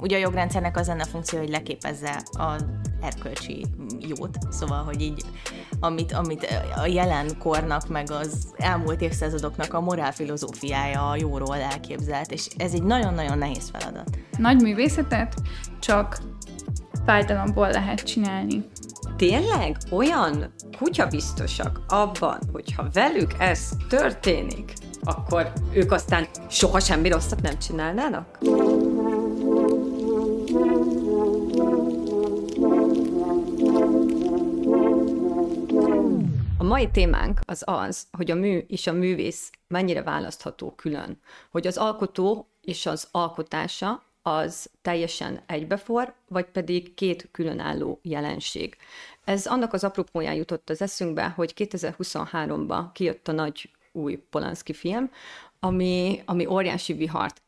Ugye a jogrendszernek az lenne a funkció, hogy leképezze az erkölcsi jót, szóval, hogy így amit a jelen kornak, meg az elmúlt évszázadoknak a morálfilozófiája a jóról elképzelt, és ez egy nagyon-nagyon nehéz feladat. Nagy művészetet csak fájdalomból lehet csinálni. Tényleg olyan kutyabiztosak abban, hogyha velük ez történik, akkor ők aztán soha semmi rosszat nem csinálnának? A mai témánk az, hogy a mű és a művész mennyire választható külön. Hogy az alkotó és az alkotása az teljesen egybefor, vagy pedig két különálló jelenség. Ez annak az apropóján jutott az eszünkbe, hogy 2023-ban kijött a nagy új Polanski film, ami óriási vihart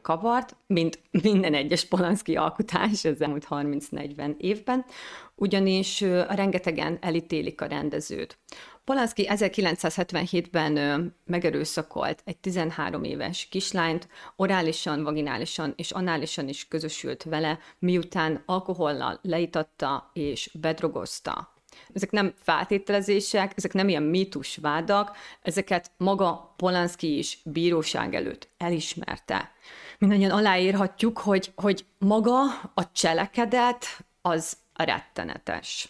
kavart, mint minden egyes Polanski alkotás az elmúlt 30-40 évben, ugyanis rengetegen elítélik a rendezőt. Polanski 1977-ben megerőszakolt egy 13 éves kislányt, orálisan, vaginálisan és análisan is közösült vele, miután alkohollal leitatta és bedrogozta. Ezek nem feltételezések, ezek nem ilyen mítus vádak, ezeket maga Polanski is bíróság előtt elismerte. Mindannyian aláírhatjuk, hogy maga a cselekedet az rettenetes.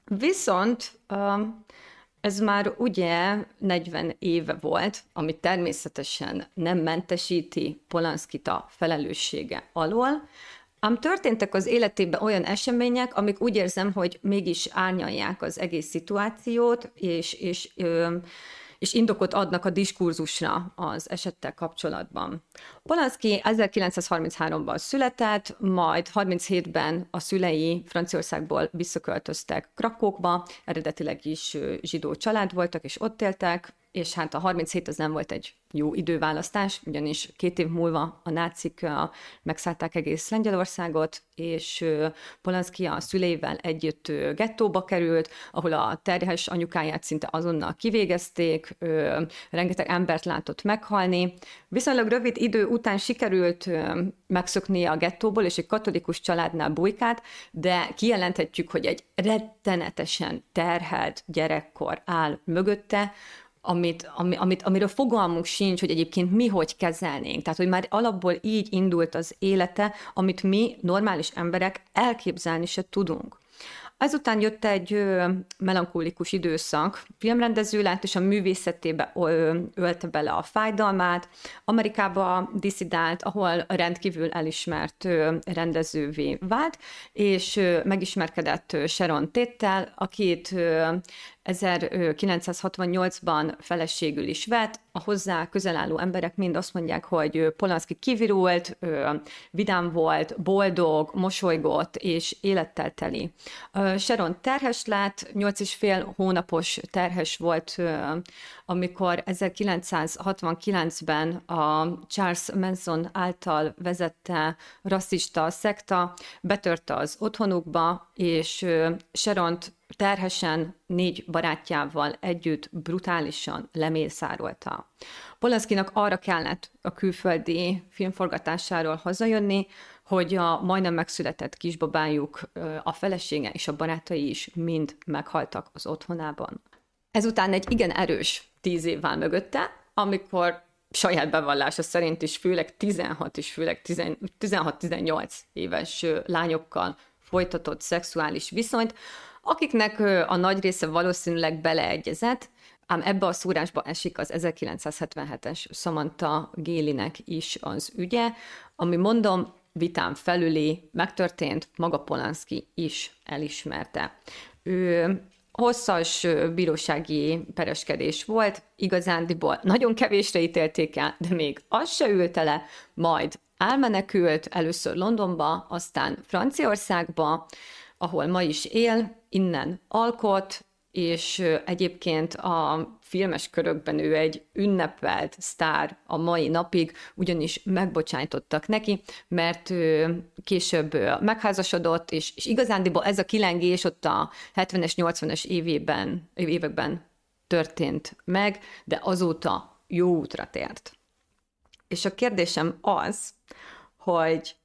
Viszont ez már ugye 40 éve volt, ami természetesen nem mentesíti Polanskit a felelőssége alól, ám történtek az életében olyan események, amik úgy érzem, hogy mégis árnyalják az egész szituációt, és indokot adnak a diskurzusra az esettel kapcsolatban. Polanski 1933-ban született, majd 37-ben a szülei Franciaországból visszaköltöztek Krakóba, eredetileg is zsidó család voltak, és ott éltek, és hát a 37 az nem volt egy jó időválasztás, ugyanis 2 év múlva a nácik megszállták egész Lengyelországot, és Polanski a szüleivel együtt gettóba került, ahol a terhes anyukáját szinte azonnal kivégezték, rengeteg embert látott meghalni. Viszonylag rövid idő után sikerült megszöknie a gettóból, és egy katolikus családnál bujkált, de kijelenthetjük, hogy egy rettenetesen terhelt gyerekkor áll mögötte, amiről fogalmunk sincs, hogy egyébként mi hogy kezelnénk. Tehát, hogy már alapból így indult az élete, amit mi, normális emberek elképzelni se tudunk. Ezután jött egy melankólikus időszak, filmrendező lett, és a művészetébe ölte bele a fájdalmát. Amerikába disszidált, ahol rendkívül elismert rendezővé vált, és megismerkedett Sharon Tate-tel, akit 1968-ban feleségül is vett. A hozzá közel álló emberek mind azt mondják, hogy Polanski kivirult, vidám volt, boldog, mosolygott és élettel teli. Sharon terhes lett, 8,5 hónapos terhes volt, amikor 1969-ben a Charles Manson által vezette rasszista szekta betörte az otthonukba, és Sharont terhesen 4 barátjával együtt brutálisan lemészárolta. Polanskinak arra kellett a külföldi filmforgatásáról hazajönni, hogy a majdnem megszületett kisbabájuk, a felesége és a barátai is mind meghaltak az otthonában. Ezután egy igen erős 10 év áll mögötte, amikor saját bevallása szerint is főleg 16 és főleg 16-18 éves lányokkal folytatott szexuális viszonyt, akiknek a nagy része valószínűleg beleegyezett, ám ebbe a szúrásba esik az 1977-es Samantha Gailey-nek is az ügye, ami mondom, vitán felüli megtörtént, maga Polanski is elismerte. Hosszas bírósági pereskedés volt, igazándiból nagyon kevésre ítélték el, de még az se ült le, majd elmenekült először Londonba, aztán Franciaországba, ahol ma is él, innen alkot, és egyébként a filmes körökben ő egy ünnepelt sztár a mai napig, ugyanis megbocsájtottak neki, mert később megházasodott, és igazándiból ez a kilengés ott a 70-es, 80-es években történt meg, de azóta jó útra tért. És a kérdésem az, hogy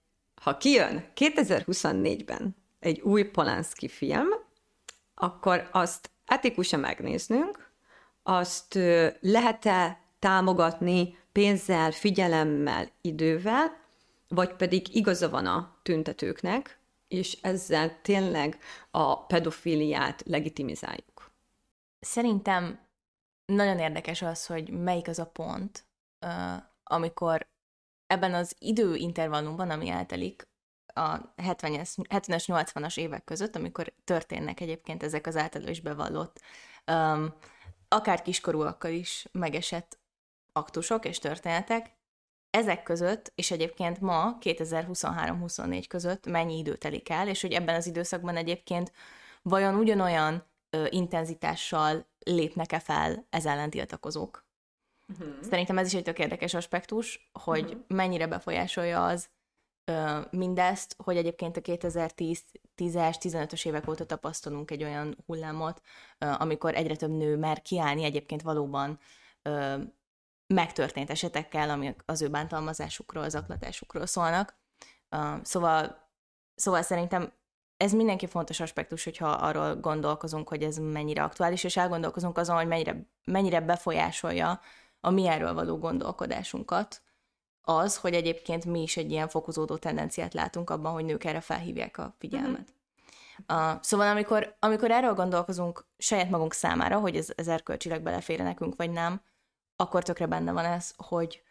ha kijön 2024-ben egy új Polanski film, akkor azt etikusan megnéznünk, azt lehet-e támogatni pénzzel, figyelemmel, idővel, vagy pedig igaza van a tüntetőknek, és ezzel tényleg a pedofiliát legitimizáljuk. Szerintem nagyon érdekes az, hogy melyik az a pont, amikor ebben az időintervallumban, ami eltelik a 70-es, 80-as évek között, amikor történnek egyébként ezek az által is bevallott, akár kiskorúakkal is megesett aktusok és történetek, ezek között, és egyébként ma 2023-24 között mennyi idő telik el, és hogy ebben az időszakban egyébként vajon ugyanolyan intenzitással lépnek-e fel ez ellen tiltakozók. Szerintem ez is egy tök érdekes aspektus, hogy mennyire befolyásolja az mindezt, hogy egyébként a 2010-es, 15-ös évek óta tapasztalunk egy olyan hullámot, amikor egyre több nő mer kiállni egyébként valóban megtörtént esetekkel, amik az ő bántalmazásukról, zaklatásukról szólnak. Szóval szerintem ez mindenki fontos aspektus, hogyha arról gondolkozunk, hogy ez mennyire aktuális, és elgondolkozunk azon, hogy mennyire befolyásolja a mi erről való gondolkodásunkat az, hogy egyébként mi is egy ilyen fokozódó tendenciát látunk abban, hogy nők erre felhívják a figyelmet. Szóval amikor erről gondolkozunk saját magunk számára, hogy ez erkölcsileg belefér nekünk, vagy nem, akkor tökre benne van ez, hogy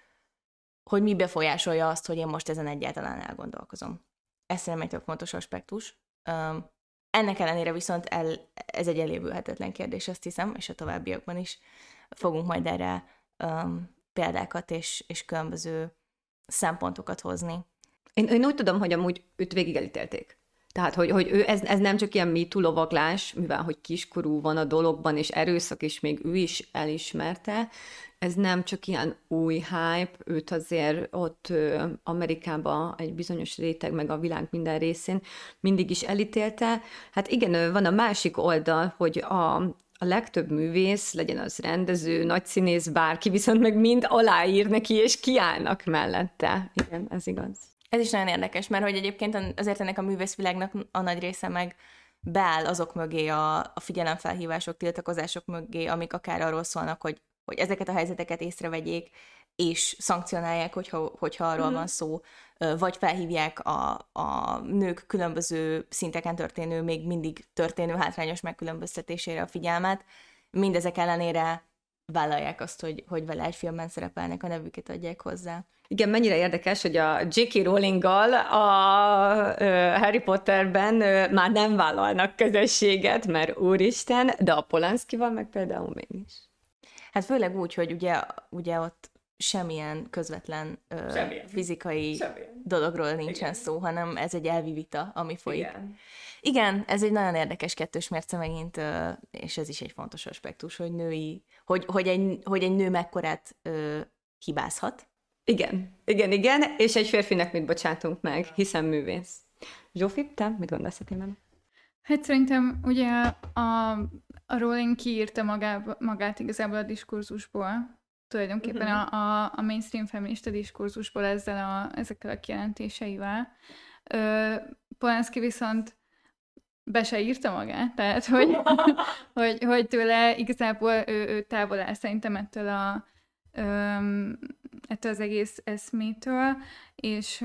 mi befolyásolja azt, hogy én most ezen egyáltalán elgondolkozom. Ez szerintem egy tök fontos aspektus. Ennek ellenére viszont ez egy elévülhetetlen kérdés, azt hiszem, és a továbbiakban is fogunk majd erre példákat és különböző szempontokat hozni. Én úgy tudom, hogy amúgy őt végig elítélték. Tehát, hogy ő, ez nem csak ilyen MeToo lovaglás, mivel hogy kiskorú van a dologban, és erőszak, és még ő is elismerte, ez nem csak ilyen új hype, őt azért ott Amerikában egy bizonyos réteg, meg a világ minden részén mindig is elítélte. Hát igen, van a másik oldal, hogy a legtöbb művész, legyen az rendező, nagy színész, bárki, viszont meg mind aláír neki, és kiállnak mellette. Igen, ez igaz. Ez is nagyon érdekes, mert hogy egyébként azért ennek a művészvilágnak a nagy része meg beáll azok mögé, a figyelemfelhívások, tiltakozások mögé, amik akár arról szólnak, hogy ezeket a helyzeteket észrevegyék, és szankcionálják, hogyha arról van szó, vagy felhívják a nők különböző szinteken történő, még mindig történő hátrányos megkülönböztetésére a figyelmet. Mindezek ellenére vállalják azt, hogy vele egy filmben szerepelnek, a nevüket adják hozzá. Igen, mennyire érdekes, hogy a J.K. Rowling-gal a Harry Potterben már nem vállalnak közösséget, mert úristen, de a Polanskival meg például mégis. Hát főleg úgy, hogy ugye ott semmilyen közvetlen fizikai dologról nincsen szó, hanem ez egy elvi vita, ami folyik. Igen, ez egy nagyon érdekes kettős mérce megint, és ez is egy fontos aspektus, hogy hogy egy nő mekkorát hibázhat. Igen, és egy férfinek mit bocsátunk meg, hiszen művész. Zsófi, te mit gondolsz a témában? Hát szerintem ugye a Rowling kiírta magát igazából a diskurzusból, tulajdonképpen a mainstream feminista diskurzusból ezekkel a kijelentéseivel. Polanski viszont be se írta magát, tehát hogy tőle igazából ő távol áll szerintem ettől az egész eszmétől, és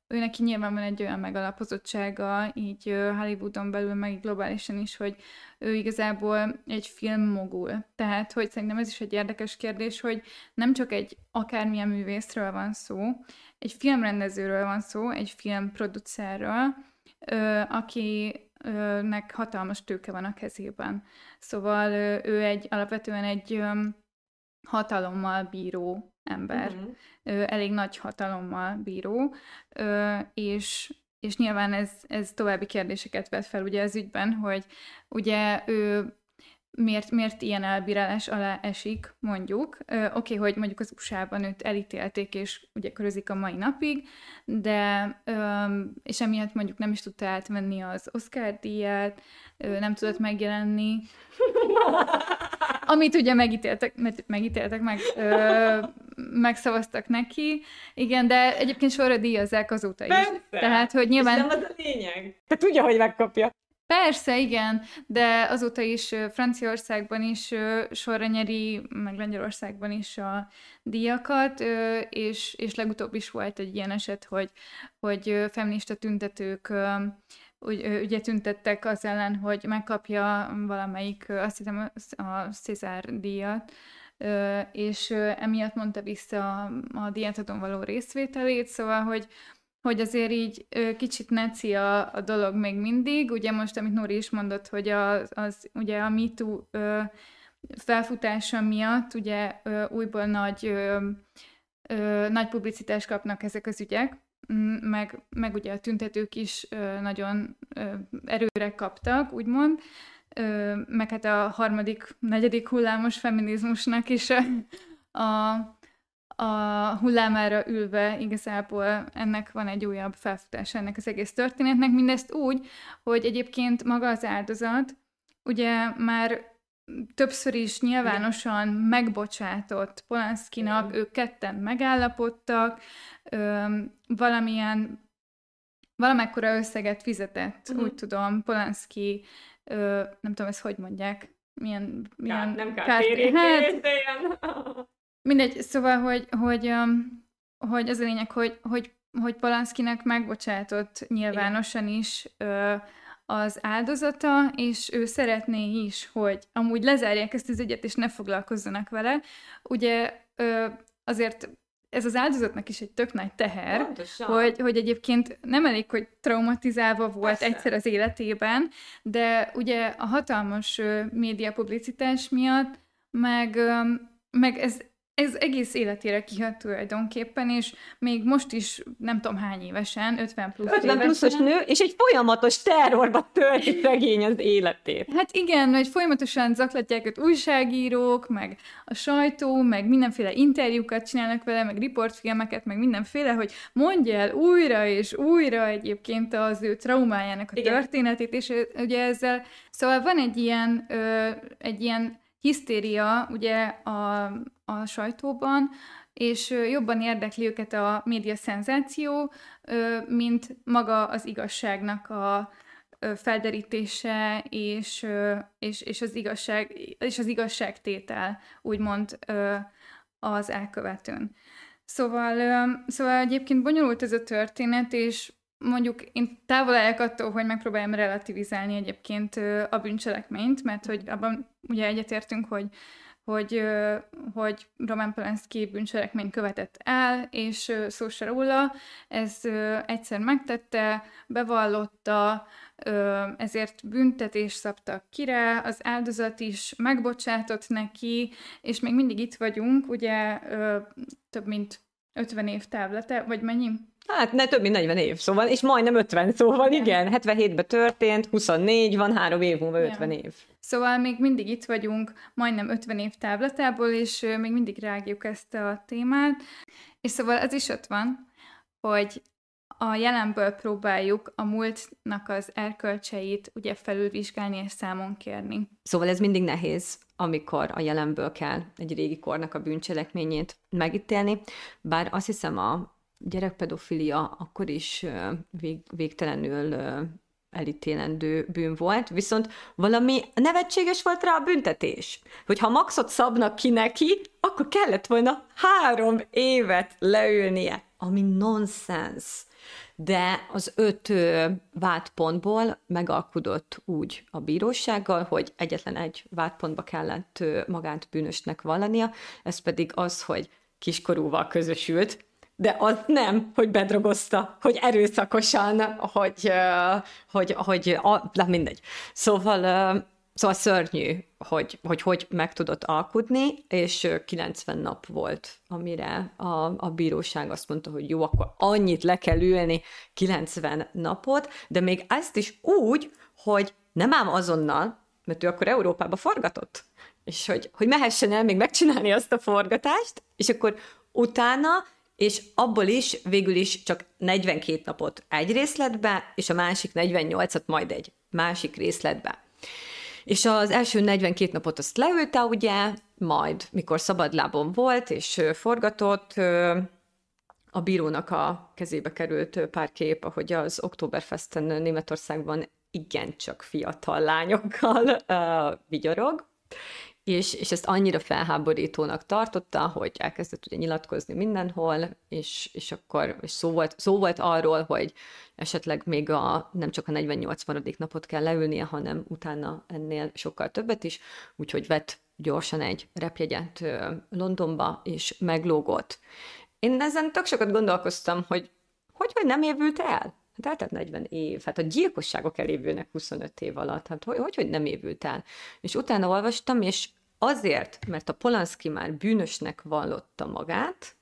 ő neki nyilván van egy olyan megalapozottsága, így Hollywoodon belül, meg globálisan is, hogy ő igazából egy filmmogul. Tehát, hogy szerintem ez is egy érdekes kérdés, hogy nem csak egy akármilyen művészről van szó, egy filmrendezőről van szó, egy filmproducerről, akinek hatalmas tőke van a kezében. Szóval ő alapvetően egy hatalommal bíró ember. Elég nagy hatalommal bíró, és nyilván ez további kérdéseket vet fel ugye az ügyben, hogy ugye ő miért ilyen elbírálás alá esik, mondjuk. Oké, hogy mondjuk az USA-ban őt elítélték, és ugye körözik a mai napig, de és emiatt mondjuk nem is tudta átvenni az Oscar-díját, nem tudott megjelenni. Amit ugye megítéltek meg megszavaztak neki, igen, de egyébként sorra díjazzák azóta is. Persze. Tehát, hogy nyilván... És nem az a lényeg. Te tudja, hogy megkapja. Persze, igen, de azóta is Franciaországban is sorra nyeri, meg Lengyelországban is a díjakat, és legutóbb is volt egy ilyen eset, hogy feminista tüntetők ugye tüntettek az ellen, hogy megkapja valamelyik, azt hiszem, a César díjat, és emiatt mondta vissza a díjátadón való részvételét, szóval, hogy azért így kicsit neci a dolog még mindig. Ugye most, amit Nóri is mondott, hogy ugye a MeToo felfutása miatt ugye újból nagy publicitást kapnak ezek az ügyek, meg ugye a tüntetők is nagyon erőre kaptak, úgymond, meg hát a negyedik hullámos feminizmusnak is a hullámára ülve igazából ennek van egy újabb felfutása ennek az egész történetnek, mindezt úgy, hogy egyébként maga az áldozat ugye már többször is nyilvánosan megbocsátott Polanszkinak, ők ketten megállapodtak, valamekkora összeget fizetett, úgy tudom, Polanszki, nem tudom, ezt hogy mondják, milyen nem kártérítés, de ilyen... Mindegy, szóval, hogy az a lényeg, hogy Polanszkinak megbocsátott nyilvánosan is az áldozata, és ő szeretné is, hogy amúgy lezárják ezt az ügyet, és ne foglalkozzanak vele. Ugye azért ez az áldozatnak is egy tök nagy teher, hogy egyébként nem elég, hogy traumatizálva volt egyszer az életében, de ugye a hatalmas média publicitás miatt, meg ez egész életére kihat tulajdonképpen, és még most is nem tudom hány évesen, 50 pluszos nő, és egy folyamatos terrorba tölti szegény az életét. Hát igen, hogy folyamatosan zaklatják őt újságírók, meg a sajtó, meg mindenféle interjúkat csinálnak vele, meg riportfilmeket, meg mindenféle, hogy mondja el újra és újra egyébként az ő traumájának a történetét, és ugye ezzel, szóval van egy ilyen hisztéria ugye a sajtóban, és jobban érdekli őket a média szenzáció, mint maga az igazságnak a felderítése és az igazságtétel, úgymond az elkövetőn. Szóval egyébként bonyolult ez a történet, és mondjuk én távol állok attól, hogy megpróbáljam relativizálni egyébként a bűncselekményt, mert hogy abban ugye egyetértünk, hogy Roman Polanski bűncselekményt követett el, és szó se róla, ez egyszer megtette, bevallotta, ezért büntetést szabtak ki rá, az áldozat is megbocsátott neki, és még mindig itt vagyunk, ugye több mint 50 év távlata, vagy mennyi? Hát több mint 40 év, szóval, és majdnem 50, szóval igen, 77-ben történt, 24 van, 3 év múlva 50 év. Szóval még mindig itt vagyunk, majdnem 50 év távlatából, és még mindig rágjuk ezt a témát. És szóval az is ott van, hogy a jelenből próbáljuk a múltnak az erkölcseit ugye felülvizsgálni és számon kérni. Szóval ez mindig nehéz, amikor a jelenből kell egy régi kornak a bűncselekményét megítélni, bár azt hiszem a gyerekpedofilia akkor is végtelenül elítélendő bűn volt, viszont valami nevetséges volt rá a büntetés. Hogyha maxot szabnak ki neki, akkor kellett volna 3 évet leülnie, ami nonsens. De az 5 vádpontból megalkudott úgy a bírósággal, hogy egyetlen egy vádpontba kellett magát bűnösnek vallania, ez pedig az, hogy kiskorúval közösült, de az nem, hogy bedrogozta, hogy erőszakosan, hogy mindegy. Szóval szörnyű, hogy meg tudott alkudni, és 90 nap volt, amire a bíróság azt mondta, hogy jó, akkor annyit le kell ülni, 90 napot, de még ezt is úgy, hogy nem ám azonnal, mert ő akkor Európába forgatott, és hogy mehessen el még megcsinálni azt a forgatást, és akkor utána, és abból is végül is csak 42 napot egy részletbe, és a másik 48-at majd egy másik részletbe. És az első 42 napot azt leülte, ugye, majd mikor szabadlábon volt és forgatott, a bírónak a kezébe került pár kép, ahogy az Oktoberfesten Németországban igencsak fiatal lányokkal vigyorog, és ezt annyira felháborítónak tartotta, hogy elkezdett ugye nyilatkozni mindenhol, és akkor szó volt arról, hogy esetleg még nem csak a 48. napot kell leülnie, hanem utána ennél sokkal többet is, úgyhogy vett gyorsan egy repjegyet Londonba, és meglógott. Én ezen tök sokat gondolkoztam, hogy nem évült el? Hát eltelt 40 év, hát a gyilkosságok elévülnek 25 év alatt, hát hogy nem évült el? És utána olvastam, és azért, mert a Polanski már bűnösnek vallotta magát,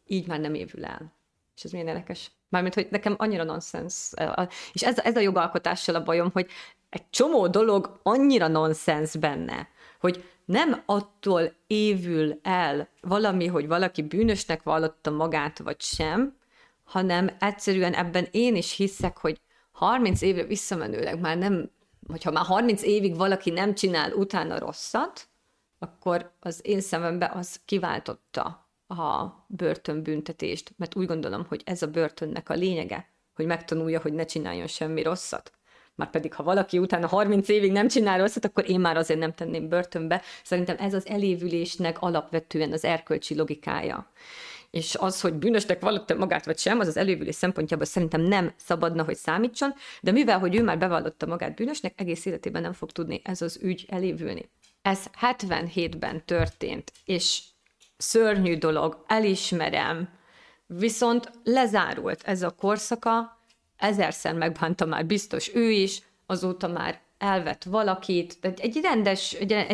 így már nem évül el. És ez milyen érdekes. Mármint, hogy nekem annyira nonsens. És ez a jogalkotással a bajom, hogy egy csomó dolog annyira nonsens benne, hogy nem attól évül el valami, hogy valaki bűnösnek vallotta magát, vagy sem, hanem egyszerűen ebben én is hiszek, hogy 30 évre visszamenőleg már nem, hogyha már 30 évig valaki nem csinál utána rosszat, akkor az én szememben az kiváltotta a börtönbüntetést, mert úgy gondolom, hogy ez a börtönnek a lényege, hogy megtanulja, hogy ne csináljon semmi rosszat. Márpedig, ha valaki utána 30 évig nem csinál rosszat, akkor én már azért nem tenném börtönbe. Szerintem ez az elévülésnek alapvetően az erkölcsi logikája. És az, hogy bűnösnek vallotta magát vagy sem, az az elévülés szempontjából szerintem nem szabadna, hogy számítson, de mivel, hogy ő már bevallotta magát bűnösnek, egész életében nem fog tudni ez az ügy elévülni. Ez 77-ben történt, és szörnyű dolog, elismerem, viszont lezárult ez a korszaka, ezerszer megbánta már biztos ő is, azóta már elvett valakit, de egy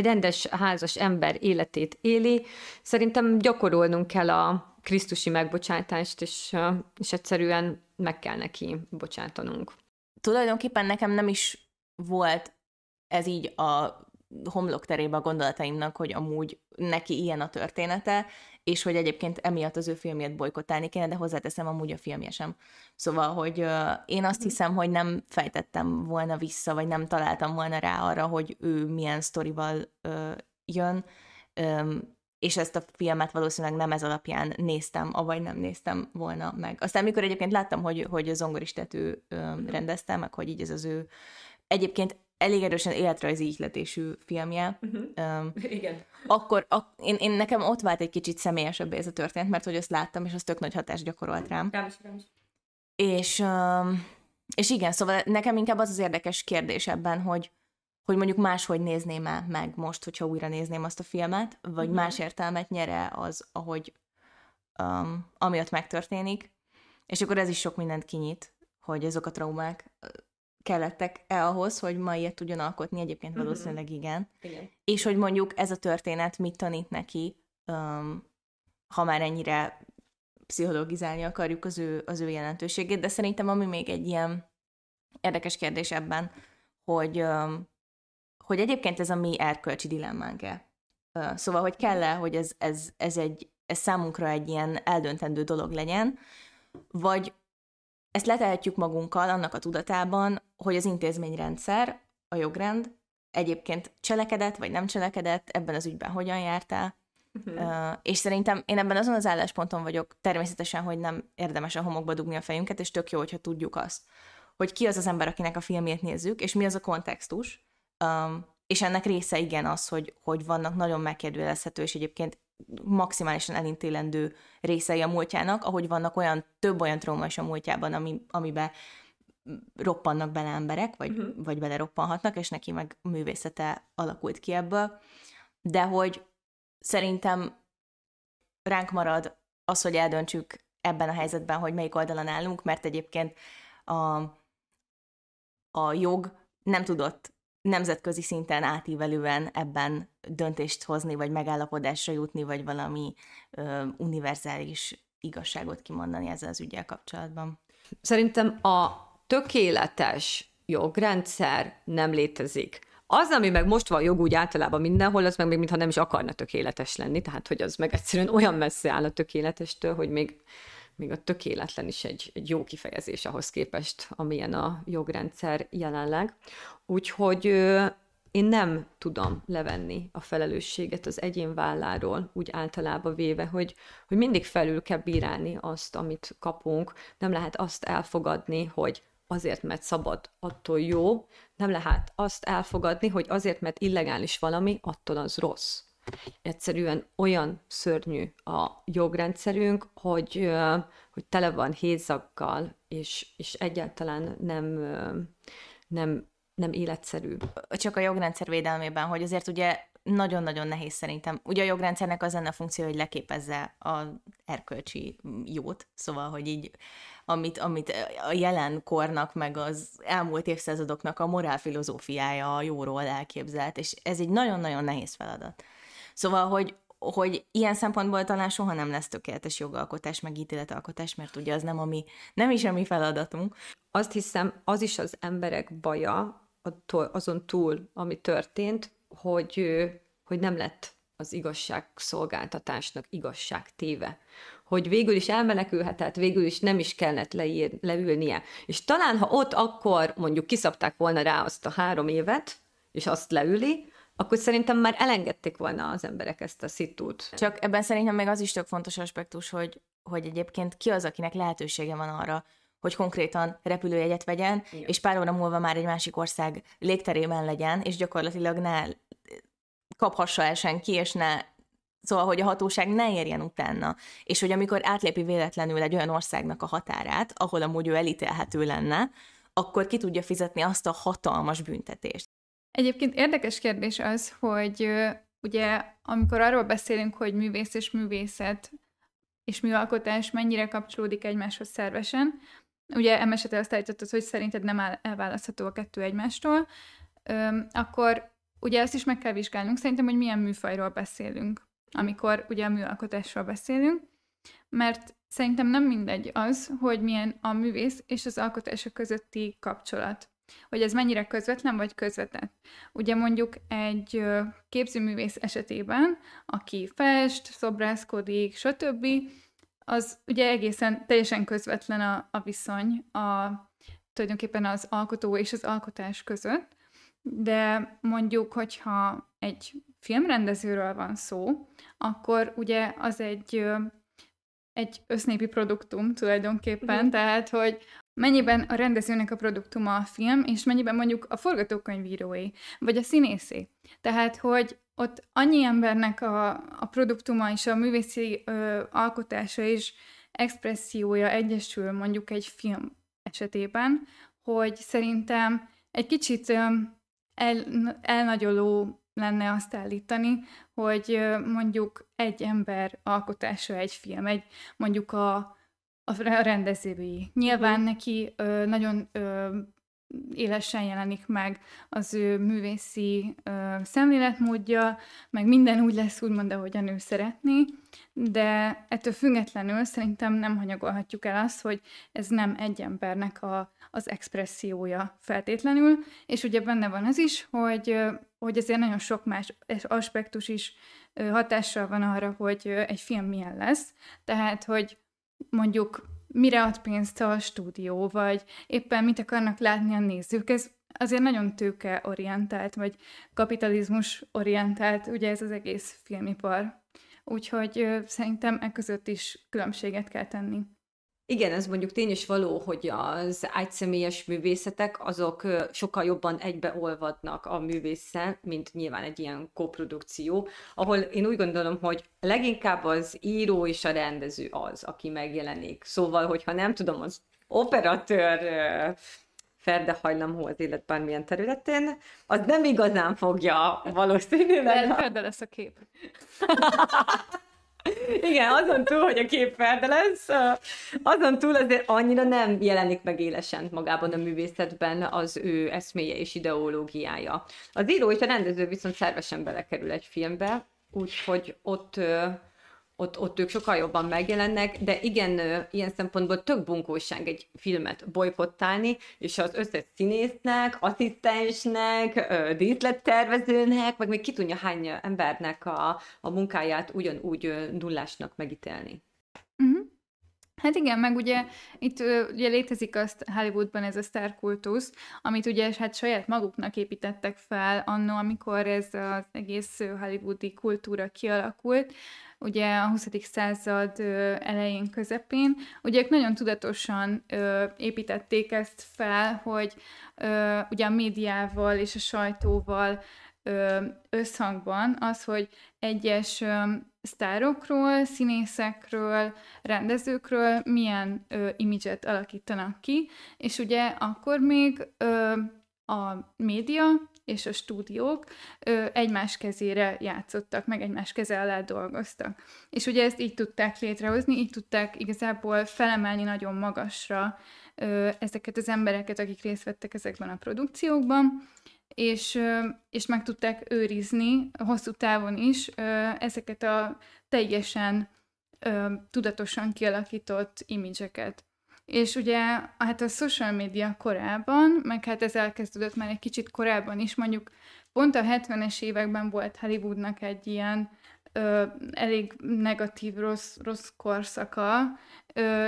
rendes házas ember életét éli. Szerintem gyakorolnunk kell a krisztusi megbocsátást, és egyszerűen meg kell neki bocsátanunk. Tulajdonképpen nekem nem is volt ez így a homlokterébe a gondolataimnak, hogy amúgy neki ilyen a története, és hogy egyébként emiatt az ő filmjét bojkottálni kéne, de hozzáteszem, amúgy a filmje sem. Szóval, hogy én azt hiszem, hogy nem fejtettem volna vissza, vagy nem találtam volna rá arra, hogy ő milyen sztorival jön, és ezt a filmet valószínűleg nem ez alapján néztem, avagy nem néztem volna meg. Aztán mikor egyébként láttam, hogy a Zongoristát ő rendezte, meg hogy így ez az ő egyébként elég erősen életrajzi ihletésű filmje. Igen. Akkor én nekem ott vált egy kicsit személyesebbé ez a történet, mert hogy azt láttam, és az tök nagy hatást gyakorolt rám. Rám is. És igen, szóval nekem inkább az érdekes kérdés ebben, hogy mondjuk máshogy nézném meg most, hogyha újra nézném azt a filmet, vagy más értelmet nyere az, ahogy amiatt megtörténik. És akkor ez is sok mindent kinyit, hogy azok a traumák kellettek-e ahhoz, hogy ma ilyet tudjon alkotni, egyébként valószínűleg igen. És hogy mondjuk ez a történet mit tanít neki, ha már ennyire pszichologizálni akarjuk az ő jelentőségét, de szerintem ami még egy ilyen érdekes kérdés ebben, hogy egyébként ez a mi erkölcsi dilemmánk-e. Szóval, hogy kell-e, hogy ez számunkra egy ilyen eldöntendő dolog legyen, vagy ezt letehetjük magunkkal annak a tudatában, hogy az intézményrendszer, a jogrend egyébként cselekedett, vagy nem cselekedett, ebben az ügyben hogyan jártál. És szerintem én ebben azon az állásponton vagyok, természetesen, hogy nem érdemes a homokba dugni a fejünket, és tök jó, hogyha tudjuk azt, hogy ki az az ember, akinek a filmjét nézzük, és mi az a kontextus. És ennek része igen az, hogy vannak nagyon megkérdőjelezhető, és egyébként maximálisan elintélendő részei a múltjának, ahogy vannak több olyan trauma is a múltjában, amiben roppannak bele emberek, vagy beleroppanhatnak, és neki meg művészete alakult ki ebből. De hogy szerintem ránk marad az, hogy eldöntsük ebben a helyzetben, hogy melyik oldalon állunk, mert egyébként a jog nem tudott nemzetközi szinten átívelően ebben döntést hozni, vagy megállapodásra jutni, vagy valami univerzális igazságot kimondani ezzel az üggyel kapcsolatban. Szerintem a tökéletes jogrendszer nem létezik. Az, ami meg most van jog úgy általában mindenhol, az meg még mintha nem is akarna tökéletes lenni, tehát hogy az meg egyszerűen olyan messze áll a tökéletestől, hogy még a tökéletlen is egy jó kifejezés ahhoz képest, amilyen a jogrendszer jelenleg. Úgyhogy én nem tudom levenni a felelősséget az egyén válláról, úgy általában véve, hogy mindig felül kell bírálni azt, amit kapunk. Nem lehet azt elfogadni, hogy azért, mert szabad, attól jó. Nem lehet azt elfogadni, hogy azért, mert illegális valami, attól az rossz. Egyszerűen olyan szörnyű a jogrendszerünk, hogy tele van hézaggal, és egyáltalán nem életszerű. Csak a jogrendszer védelmében, hogy azért ugye nagyon-nagyon nehéz szerintem. Ugye a jogrendszernek az lenne a funkció, hogy leképezze az erkölcsi jót, szóval, hogy így amit a jelen kornak, meg az elmúlt évszázadoknak a morálfilozófiája a jóról elképzelt, és ez egy nagyon-nagyon nehéz feladat. Szóval, hogy ilyen szempontból talán soha nem lesz tökéletes jogalkotás, meg ítéletalkotás, mert ugye az nem is a mi feladatunk. Azt hiszem, az is az emberek baja, azon túl, ami történt, hogy nem lett az igazságszolgáltatásnak igazságtéve. Hogy végül is elmenekülhetett, végül is nem is kellett leülnie. És talán, ha ott akkor mondjuk kiszabták volna rá azt a 3 évet, és azt leüli, akkor szerintem már elengedték volna az emberek ezt a szitút. Csak ebben szerintem még az is tök fontos aspektus, hogy egyébként ki az, akinek lehetősége van arra, hogy konkrétan repülőjegyet vegyen, igen, és pár óra múlva már egy másik ország légterében legyen, és gyakorlatilag ne kaphassa el senki, és szóval, hogy a hatóság ne érjen utána. És hogy amikor átlépi véletlenül egy olyan országnak a határát, ahol amúgy ő elítélhető lenne, akkor ki tudja fizetni azt a hatalmas büntetést. Egyébként érdekes kérdés az, hogy ugye amikor arról beszélünk, hogy művész és művészet és műalkotás mennyire kapcsolódik egymáshoz szervesen, ugye esetleg azt állítottad, hogy szerinted nem elválasztható a kettő egymástól, akkor ugye azt is meg kell vizsgálnunk szerintem, hogy milyen műfajról beszélünk, amikor ugye a műalkotásról beszélünk, mert szerintem nem mindegy az, hogy milyen a művész és az alkotása közötti kapcsolat. Hogy ez mennyire közvetlen vagy közvetett. Ugye mondjuk egy képzőművész esetében, aki fest, szobrászkodik, stb., az ugye egészen teljesen közvetlen a viszony tulajdonképpen az alkotó és az alkotás között, de mondjuk, hogyha egy filmrendezőről van szó, akkor ugye az egy össznépi produktum tulajdonképpen, tehát, hogy mennyiben a rendezőnek a produktuma a film, és mennyiben mondjuk a forgatókönyvíróé, vagy a színészé. Tehát, hogy ott annyi embernek a produktuma és a művészi alkotása és expressziója egyesül mondjuk egy film esetében, hogy szerintem egy kicsit elnagyoló lenne azt állítani, hogy mondjuk egy ember alkotása egy film, mondjuk a rendezői. Nyilván neki nagyon élesen jelenik meg az ő művészi szemléletmódja, meg minden úgy lesz, úgymond, ahogyan ő szeretné, de ettől függetlenül szerintem nem hanyagolhatjuk el azt, hogy ez nem egy embernek az expressziója feltétlenül, és ugye benne van az is, hogy azért nagyon sok más aspektus is hatással van arra, hogy egy film milyen lesz, tehát, hogy mondjuk mire ad pénzt a stúdió, vagy éppen mit akarnak látni a nézők. Ez azért nagyon tőkeorientált, vagy kapitalizmus-orientált, ugye ez az egész filmipar. Úgyhogy szerintem e között is különbséget kell tenni. Igen, ez mondjuk tény is való, hogy az egyszemélyes művészetek azok sokkal jobban egybeolvadnak a művésszel, mint nyilván egy ilyen koprodukció, ahol én úgy gondolom, hogy leginkább az író és a rendező az, aki megjelenik. Szóval, hogyha nem tudom, az operatőr ferdehajlamú az élet bármilyen területén, az nem igazán fogja valószínűleg... Ferde lesz a kép. Igen, azon túl, hogy a kép ferde lesz, azon túl azért annyira nem jelenik meg élesen magában a művészetben az ő eszméje és ideológiája. Az író és a rendező viszont szervesen belekerül egy filmbe, úgyhogy ott ők sokkal jobban megjelennek, de igen, ilyen szempontból tök bunkóság egy filmet bojkottálni, és az összes színésznek, asszisztensnek, díszlettervezőnek, meg még ki tudja hány embernek a munkáját ugyanúgy nullásnak megítélni. Uh-huh. Hát igen, meg ugye itt ugye létezik azt Hollywoodban ez a sztárkultusz, amit ugye hát saját maguknak építettek fel anno, amikor ez az egész hollywoodi kultúra kialakult, ugye a 20. század elején, közepén. Ugye ők nagyon tudatosan építették ezt fel, hogy ugye a médiával és a sajtóval összhangban az, hogy egyes sztárokról, színészekről, rendezőkről milyen imidzset alakítanak ki, és ugye akkor még a média és a stúdiók egymás kezére játszottak, meg egymás keze alá dolgoztak. És ugye ezt így tudták létrehozni, így tudták igazából felemelni nagyon magasra ezeket az embereket, akik részt vettek ezekben a produkciókban, és meg tudták őrizni hosszú távon is ezeket a teljesen tudatosan kialakított imidzseket. És ugye hát a social media korában, meg hát ez elkezdődött már egy kicsit korábban is, mondjuk pont a 70-es években volt Hollywoodnak egy ilyen elég negatív, rossz korszaka,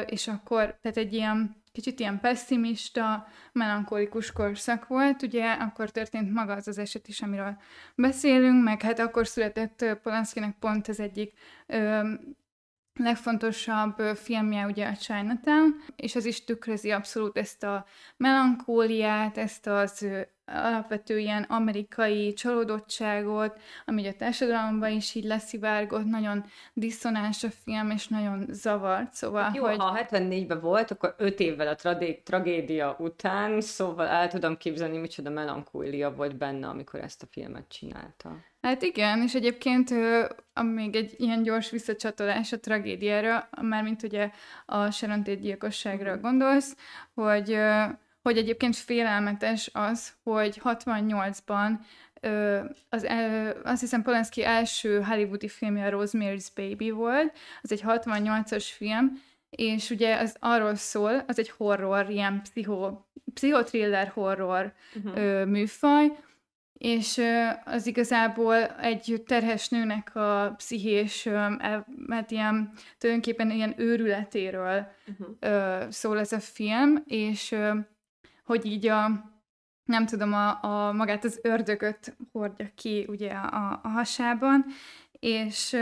és akkor, tehát egy ilyen kicsit ilyen pesszimista, melankolikus korszak volt, ugye akkor történt maga az eset is, amiről beszélünk, meg hát akkor született Polanskinek pont az egyik legfontosabb filmje ugye a Chinatown, és az is tükrözi abszolút ezt a melankóliát, ezt az alapvető ilyen amerikai csalódottságot, ami a társadalomban is így leszivárgott, nagyon diszonáns a film, és nagyon zavart, szóval, jó, hogy... ha 74-ben volt, akkor 5 évvel a tragédia után, szóval el tudom képzelni, micsoda melankólia volt benne, amikor ezt a filmet csinálta. Hát igen, és egyébként még egy ilyen gyors visszacsatolás a tragédiára, mármint ugye a Sharon Tate gyilkosságra gondolsz, hogy egyébként félelmetes az, hogy 68-ban azt hiszem Polanski első hollywoodi filmje a Rosemary's Baby volt, az egy 68-as film, és ugye az arról szól, az egy horror, ilyen pszichotriller horror műfaj, és az igazából egy terhes nőnek a pszichés, hát ilyen, tulajdonképpen ilyen őrületéről szól ez a film, és hogy így nem tudom, magát az ördögöt hordja ki ugye a hasában, és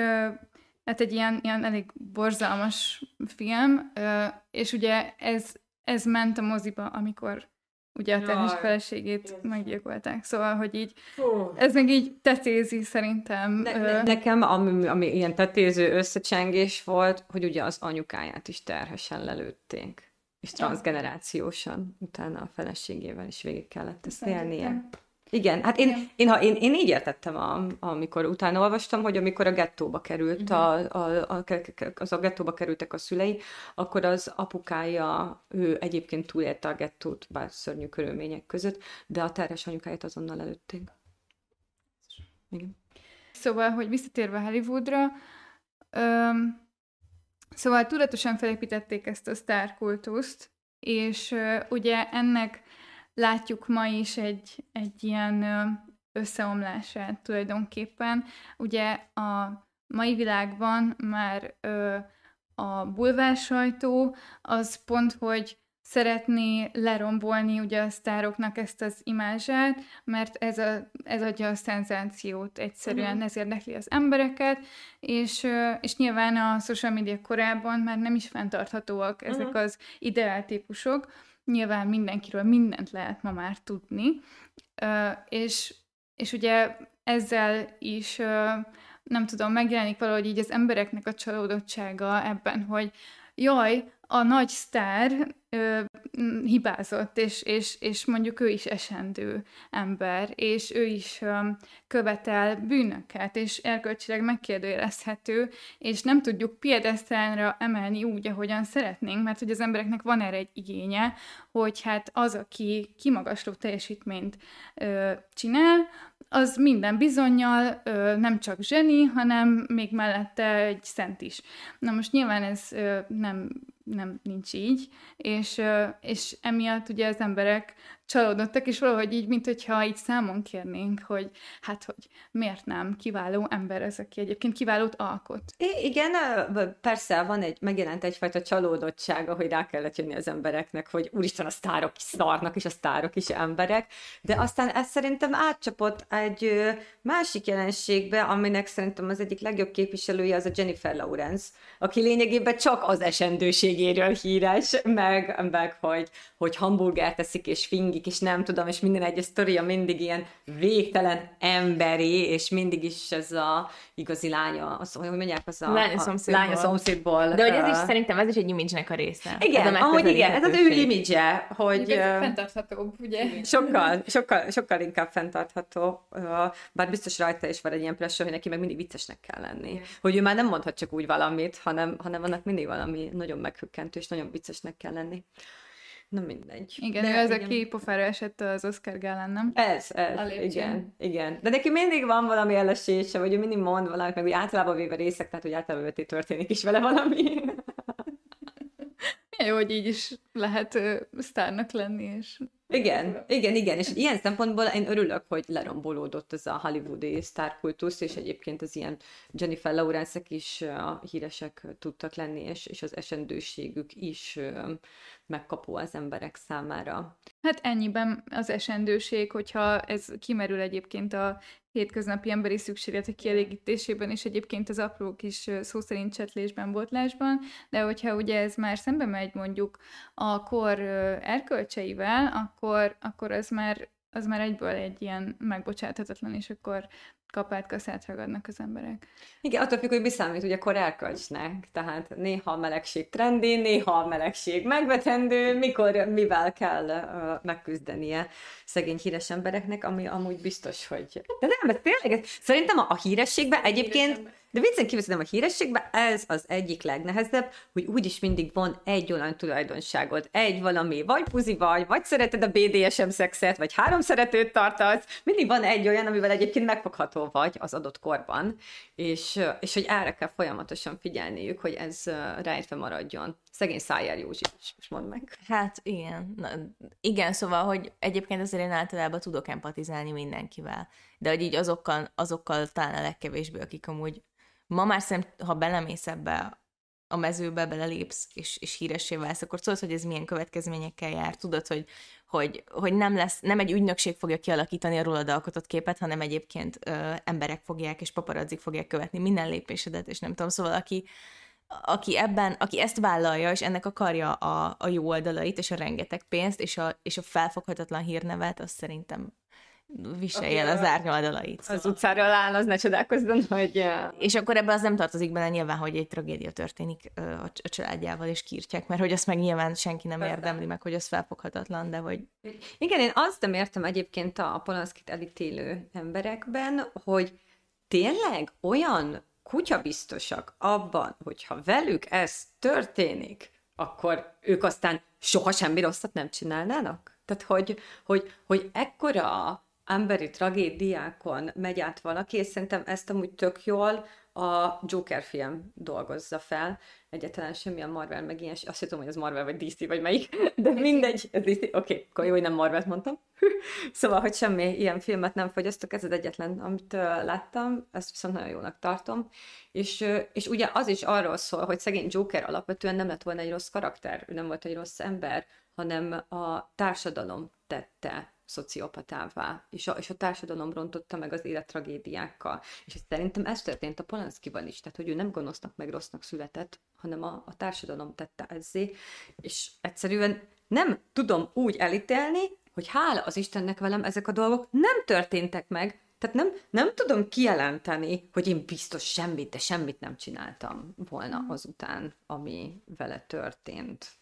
hát egy ilyen elég borzalmas film, és ugye ez ment a moziba, amikor ugye a terhes feleségét meggyilkolták. Szóval, hogy így, ez meg így tetézi szerintem. Nekem, ami ilyen tetéző összecsengés volt, hogy ugye az anyukáját is terhesen lelőtték. És transzgenerációsan utána a feleségével is végig kellett ezt élnie. Igen, hát én így értettem, amikor utána olvastam, hogy amikor a gettóba került, a gettóba kerültek a szülei, akkor az apukája, ő egyébként túlélte a gettót, bár szörnyű körülmények között, de a terhes anyukáját azonnal előtték. Igen. Szóval, hogy visszatérve Hollywoodra, szóval tudatosan felépítették ezt a sztárkultuszt, és ugye ennek látjuk ma is egy ilyen összeomlását tulajdonképpen. Ugye a mai világban már a bulvársajtó az pont, hogy szeretné lerombolni ugye a sztároknak ezt az imázsát, mert ez adja a szenzációt egyszerűen, ez érdekli az embereket, és nyilván a social media korában már nem is fenntarthatóak ezek az ideáltípusok, nyilván mindenkiről mindent lehet ma már tudni, és ugye ezzel is, nem tudom, megjelenik valahogy így az embereknek a csalódottsága ebben, hogy jaj, a nagy sztár hibázott, és mondjuk ő is esendő ember, és ő is követel bűnöket, és erkölcsileg megkérdőjelezhető, és nem tudjuk piedesztálra emelni úgy, ahogyan szeretnénk, mert hogy az embereknek van erre egy igénye, hogy hát az, aki kimagasló teljesítményt csinál, az minden bizonnyal nem csak zseni, hanem még mellette egy szent is. Na most nyilván ez nem nincs így, és emiatt ugye az emberek csalódottak, és valahogy így, mint hogyha így számon kérnénk, hogy hát, hogy miért nem kiváló ember ez, aki egyébként kiválót alkot. Igen, persze megjelent egyfajta csalódottsága, hogy rá kellett jönni az embereknek, hogy úristen, a sztárok is szarnak, és a sztárok is emberek, de aztán ez szerintem átcsapott egy másik jelenségbe, aminek szerintem az egyik legjobb képviselője az a Jennifer Lawrence, aki lényegében csak az esendőségéről híres, meg hogy hamburgert teszik, és fingik, és nem tudom, és minden egyes sztoria mindig ilyen végtelen emberi, és mindig is ez a igazi lánya, hogy mondják, az a lánya szomszédból. De hogy ez is szerintem ez is egy image-nek a része. Igen, ez az ő image-e, hogy... Fenntarthatóbb, ugye? Sokkal inkább fenntartható, bár biztos rajta is van egy ilyen pressure, hogy neki meg mindig viccesnek kell lenni. Igen. Hogy ő már nem mondhat csak úgy valamit, hanem annak mindig valami nagyon meghökkentő, és nagyon viccesnek kell lenni. Na mindegy. Igen, ő az, aki pofára esett az Oscar gálán, nem? Ez, igen. De neki mindig van valami ellesése, vagy ő mindig mond valamit, meg úgy általában véve részek, tehát hogy általában történik is vele valami. Jó, hogy így is lehet sztárnak lenni, és... Igen, és ilyen szempontból én örülök, hogy lerombolódott ez a hollywoodi sztárkultusz, és egyébként az ilyen Jennifer Lawrence-ek is híresek tudtak lenni, és az esendőségük is megkapó az emberek számára. Hát ennyiben az esendőség, hogyha ez kimerül egyébként a hétköznapi emberi szükségletek kielégítésében, és egyébként az apró kis szó szerint csetlésben, botlásban, de hogyha ugye ez már szembe megy mondjuk a kor erkölcseivel, akkor az már egyből egy ilyen megbocsáthatatlan, és akkor kapát kaszát ragadnak az emberek. Igen, attól függ, hogy mi számít ugye kor erkölcsnek. Tehát néha a melegség trendi, néha a melegség megvetendő, mivel kell megküzdenie szegény híres embereknek, ami amúgy biztos, hogy... De nem, ez tényleg, szerintem a hírességben egyébként... De viccen kívül szerintem a hírességben ez az egyik legnehezebb, hogy úgyis mindig van egy olyan tulajdonságod, egy valami, vagy puzi vagy szereted a BDSM szexet, vagy 3 szeretőt tartasz, mindig van egy olyan, amivel egyébként megfogható vagy az adott korban, és hogy erre kell folyamatosan figyelniük, hogy ez rejtve maradjon. Szegény Szájer Józsi, most mondd meg. Hát igen. Igen, szóval, hogy egyébként azért én általában tudok empatizálni mindenkivel, de hogy így azokkal talán a legkevésbé, akik amúgy ma már szerintem, ha belemész ebbe a mezőbe, belelépsz, és híressé válsz, akkor tudod, hogy ez milyen következményekkel jár. Tudod, hogy nem egy ügynökség fogja kialakítani a rólad alkotott képet, hanem egyébként emberek fogják, és paparazzik fogják követni minden lépésedet, és nem tudom, szóval aki ezt vállalja, és ennek akarja a jó oldalait, és a rengeteg pénzt, és a felfoghatatlan hírnevet, azt szerintem viselje el az árnyoldalait. Szóval. Az utcáról áll, az ne csodálkozzon, hogy... És akkor ebben az nem tartozik bele nyilván, hogy egy tragédia történik a családjával, és kiírtják, mert hogy azt meg nyilván senki nem érdemli meg, hogy az felfoghatatlan, de hogy... Igen, én azt nem értem egyébként a Polanszkit elítélő emberekben, hogy tényleg olyan kutyabiztosak abban, hogyha velük ez történik, akkor ők aztán soha semmi rosszat nem csinálnának? Tehát, hogy ekkora emberi tragédiákon megy át valaki, és szerintem ezt amúgy tök jól a Joker film dolgozza fel. Egyáltalán semmilyen Marvel, meg ilyen, azt tudom, hogy az Marvel vagy DC, vagy melyik, de mindegy, ez DC, oké, akkor jó, hogy nem Marvelt mondtam. Szóval, hogy semmi ilyen filmet nem fogyasztok, ez az egyetlen, amit láttam, ezt viszont nagyon jónak tartom. És ugye az is arról szól, hogy szegény Joker alapvetően nem lett volna egy rossz karakter, ő nem volt egy rossz ember, hanem a társadalom tette szociopatává, és a társadalom rontotta meg az élet tragédiákkal. És szerintem ez történt a Polanszkiban is, tehát hogy ő nem gonosznak meg rossznak született, hanem a társadalom tette ezzé, és egyszerűen nem tudom úgy elítélni, hogy hála az Istennek velem ezek a dolgok nem történtek meg, tehát nem tudom kijelenteni, hogy én biztos semmit nem csináltam volna azután, ami vele történt.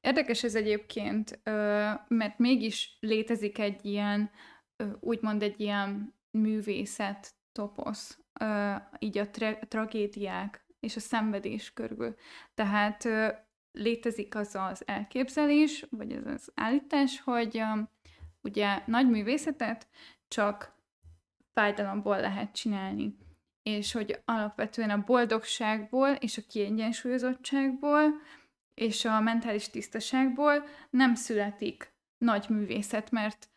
Érdekes ez egyébként, mert mégis létezik egy ilyen, úgymond egy ilyen művészet toposz, így a tragédiák és a szenvedés körül. Tehát létezik az az elképzelés, vagy az az állítás, hogy ugye nagy művészetet csak fájdalomból lehet csinálni. És hogy alapvetően a boldogságból és a kiegyensúlyozottságból és a mentális tisztaságból nem születik nagy művészet, mert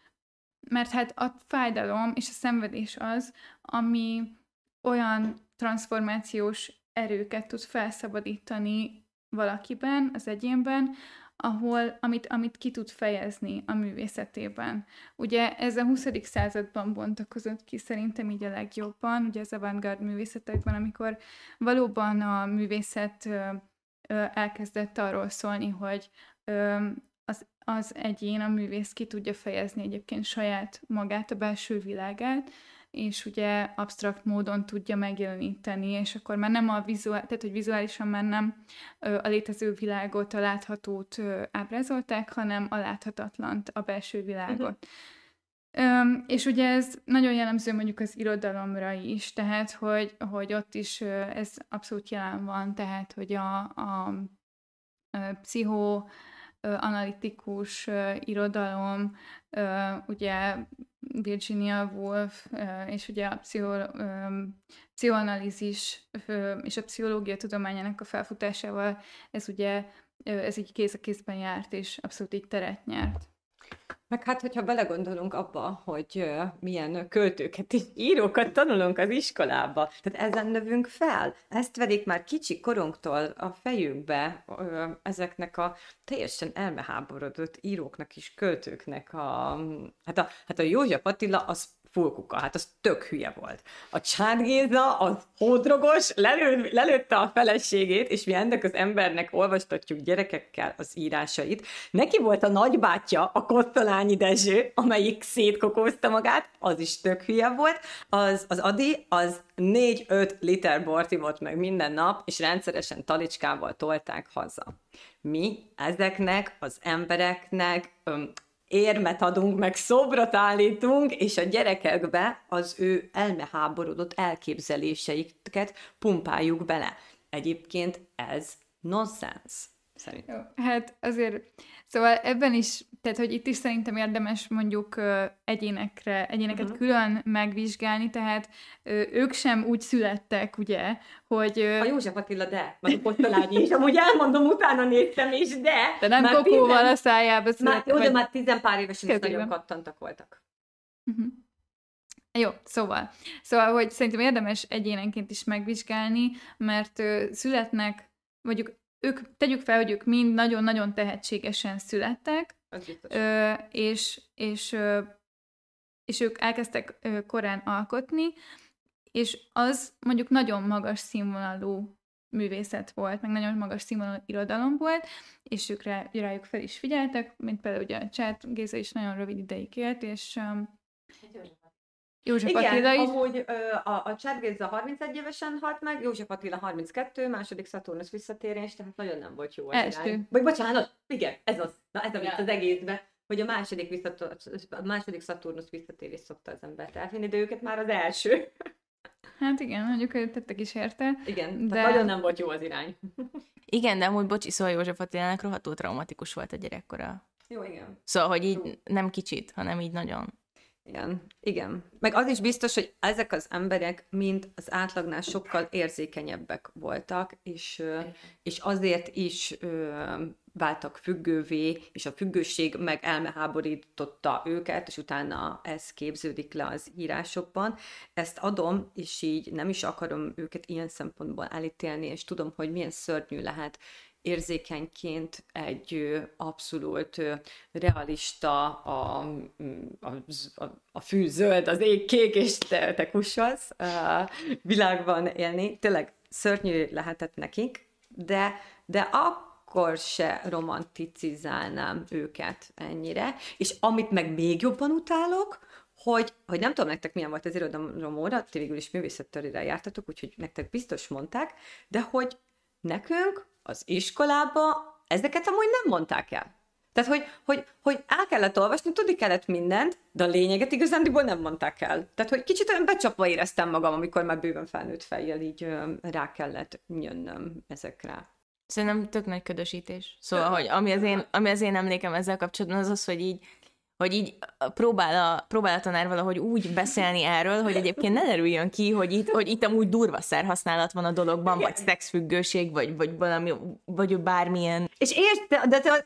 hát a fájdalom és a szenvedés az, ami olyan transformációs erőket tud felszabadítani valakiben, az egyénben, amit ki tud fejezni a művészetében. Ugye ez a 20. században bontakozott ki szerintem így a legjobban, ugye az avantgárd művészetekben, amikor valóban a művészet elkezdett arról szólni, hogy az egyén, a művész ki tudja fejezni egyébként saját magát, a belső világát, és ugye absztrakt módon tudja megjeleníteni, és akkor már nem tehát hogy vizuálisan már nem a létező világot, a láthatót ábrázolták, hanem a láthatatlant, a belső világot. És ugye ez nagyon jellemző mondjuk az irodalomra is, tehát hogy ott is ez abszolút jelen van, tehát hogy a pszichoanalitikus irodalom, ugye Virginia Woolf, és ugye a pszichoanalízis és a pszichológia tudományának a felfutásával ez így kéz a kézben járt, és abszolút így teret nyert. Meg hát, hogyha belegondolunk abba, hogy milyen költőket és írókat tanulunk az iskolába, tehát ezen növünk fel, ezt vedik már kicsi korunktól a fejükbe ezeknek a teljesen elmeháborodott íróknak és költőknek hát a József Attila az full kuka, hát az tök hülye volt. A Csár Géza az hódrogos, lelőtte a feleségét, és mi ennek az embernek olvastatjuk gyerekekkel az írásait. Neki volt a nagybátyja, a Kosztolányi Dezső, amelyik szétkokózta magát, az is tök hülye volt. Az Adi, az 4-5 liter bort ivott meg minden nap, és rendszeresen talicskával tolták haza. Mi ezeknek az embereknek érmet adunk, meg szobrot állítunk, és a gyerekekbe az ő elmeháborodott elképzeléseiket pumpáljuk bele. Egyébként ez nonsens, szerintem. Jó, hát azért, szóval ebben is, tehát hogy itt is szerintem érdemes mondjuk egyéneket külön megvizsgálni, tehát ők sem úgy születtek, ugye, hogy... A József Attila, meg a Kosztolányi is, amúgy elmondom, utána néztem is, de nem kokóval a szájába születtek. Jó, de már 10 pár évesen is nagyon kattantak voltak. Jó, szóval, hogy szerintem érdemes egyénenként is megvizsgálni, mert születnek, mondjuk tegyük fel, hogy ők mind nagyon-nagyon tehetségesen születtek, és ők elkezdtek korán alkotni, és az mondjuk nagyon magas színvonalú művészet volt, meg nagyon magas színvonalú irodalom volt, és ők rájuk fel is figyeltek, mint például ugye a Csár Géza is nagyon rövid ideig élt, és József Attila is. Amúgy a Csár Géza 31 évesen halt meg, József Attila 32, második Szaturnusz visszatérés, tehát nagyon nem volt jó az irány. Vagy bocsánat, igen, ez az vicc az egészben, hogy a második Szaturnusz visszatérés szokta az embert elvinni, de őket már az első. Hát igen, mondjuk tettek is érte. Igen, de nagyon nem volt jó az irány. Igen, de amúgy bocsi, szóval József Attilának rohadtul traumatikus volt a gyerekkora. Jó, igen. Szóval, hogy így nem kicsit, hanem így nagyon. Igen. Meg az is biztos, hogy ezek az emberek mind az átlagnál sokkal érzékenyebbek voltak, és azért is váltak függővé, és a függőség meg elmeháborította őket, és utána ez képződik le az írásokban. Ezt adom, és így nem is akarom őket ilyen szempontból elítélni, és tudom, hogy milyen szörnyű lehet érzékenyként egy abszolút realista, a fű zöld, az ég kék, és te kussolsz világban élni. Tényleg szörnyű lehetett nekik, de akkor se romanticizálnám őket ennyire. És amit meg még jobban utálok, hogy nem tudom nektek milyen volt az irodalom óra, ti végül is művészettörére jártatok, úgyhogy nektek biztos mondták, de hogy nekünk az iskolába ezeket amúgy nem mondták el. Tehát, hogy el kellett olvasni, tudni kellett mindent, de a lényeget igazándiból nem mondták el. Tehát, hogy kicsit olyan becsapva éreztem magam, amikor már bőven felnőtt fejjel így rá kellett jönnöm ezekre. Szerintem tök nagy ködösítés. Szóval, hogy ami az én emlékem ezzel kapcsolatban az, hogy így hogy így próbál a tanár valahogy úgy beszélni erről, hogy egyébként ne derüljön ki, hogy itt amúgy durva szerhasználat van a dologban, vagy szexfüggőség, vagy valami, vagy bármilyen. És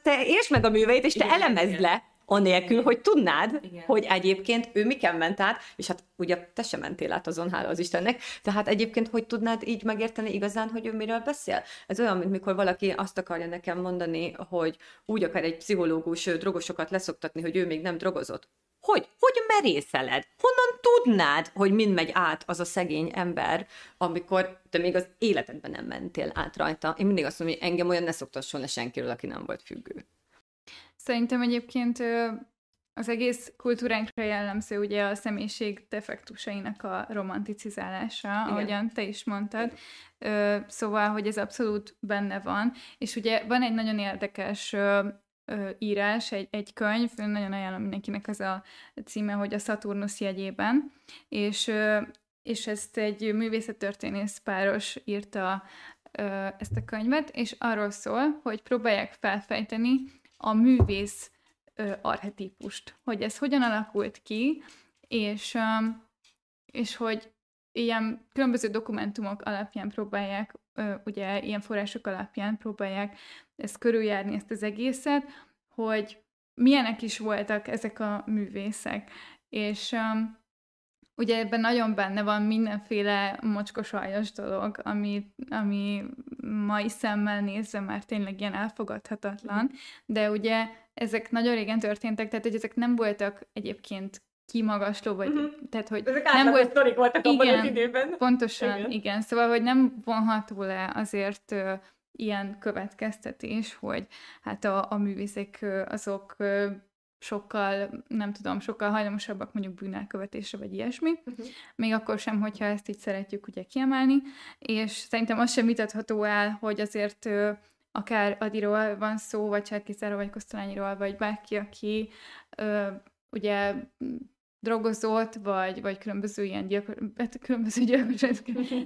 te értsd meg a műveit, és te elemezd le, anélkül, hogy tudnád, hogy egyébként ő miken ment át, és hát ugye te sem mentél át azon, hála az Istennek, tehát egyébként hogy tudnád így megérteni igazán, hogy ő miről beszél? Ez olyan, mint mikor valaki azt akarja nekem mondani, hogy úgy akar egy pszichológus drogosokat leszoktatni, hogy ő még nem drogozott. Hogy merészeled? Honnan tudnád, hogy mind megy át az a szegény ember, amikor te még az életedben nem mentél át rajta? Én mindig azt mondom, hogy engem olyan ne szoktasson le senkiről, aki nem volt függő. Szerintem egyébként az egész kultúránkra jellemző ugye a személyiség defektusainak a romanticizálása, igen, ahogyan te is mondtad. Szóval, hogy ez abszolút benne van. És ugye van egy nagyon érdekes írás, egy könyv, nagyon ajánlom mindenkinek, az a címe, hogy a Szaturnusz jegyében, és ezt egy művészettörténész páros írta ezt a könyvet, és arról szól, hogy próbálják felfejteni a művész archetípust, hogy ez hogyan alakult ki, és hogy ilyen különböző dokumentumok alapján próbálják, ugye ilyen források alapján próbálják ezt körüljárni, ezt az egészet, hogy milyenek is voltak ezek a művészek. És ugye ebben nagyon benne van mindenféle mocskos aljas dolog, ami mai szemmel nézve már tényleg ilyen elfogadhatatlan, de ugye ezek nagyon régen történtek, tehát hogy ezek nem voltak egyébként kimagasló, vagy tehát, hogy ezek nem voltak abban az időben. Pontosan, igen. Szóval, hogy nem vonható le azért ilyen következtetés, hogy hát a művészek azok sokkal, nem tudom, sokkal hajlamosabbak mondjuk bűnelkövetésre, vagy ilyesmi. Még akkor sem, hogyha ezt így szeretjük ugye kiemelni. És szerintem az sem vitatható el, hogy azért akár Adiról van szó, vagy Cserkészáról, vagy Kosztolányiról, vagy bárki, aki ugye drogozott, vagy különböző ilyen gyilkos,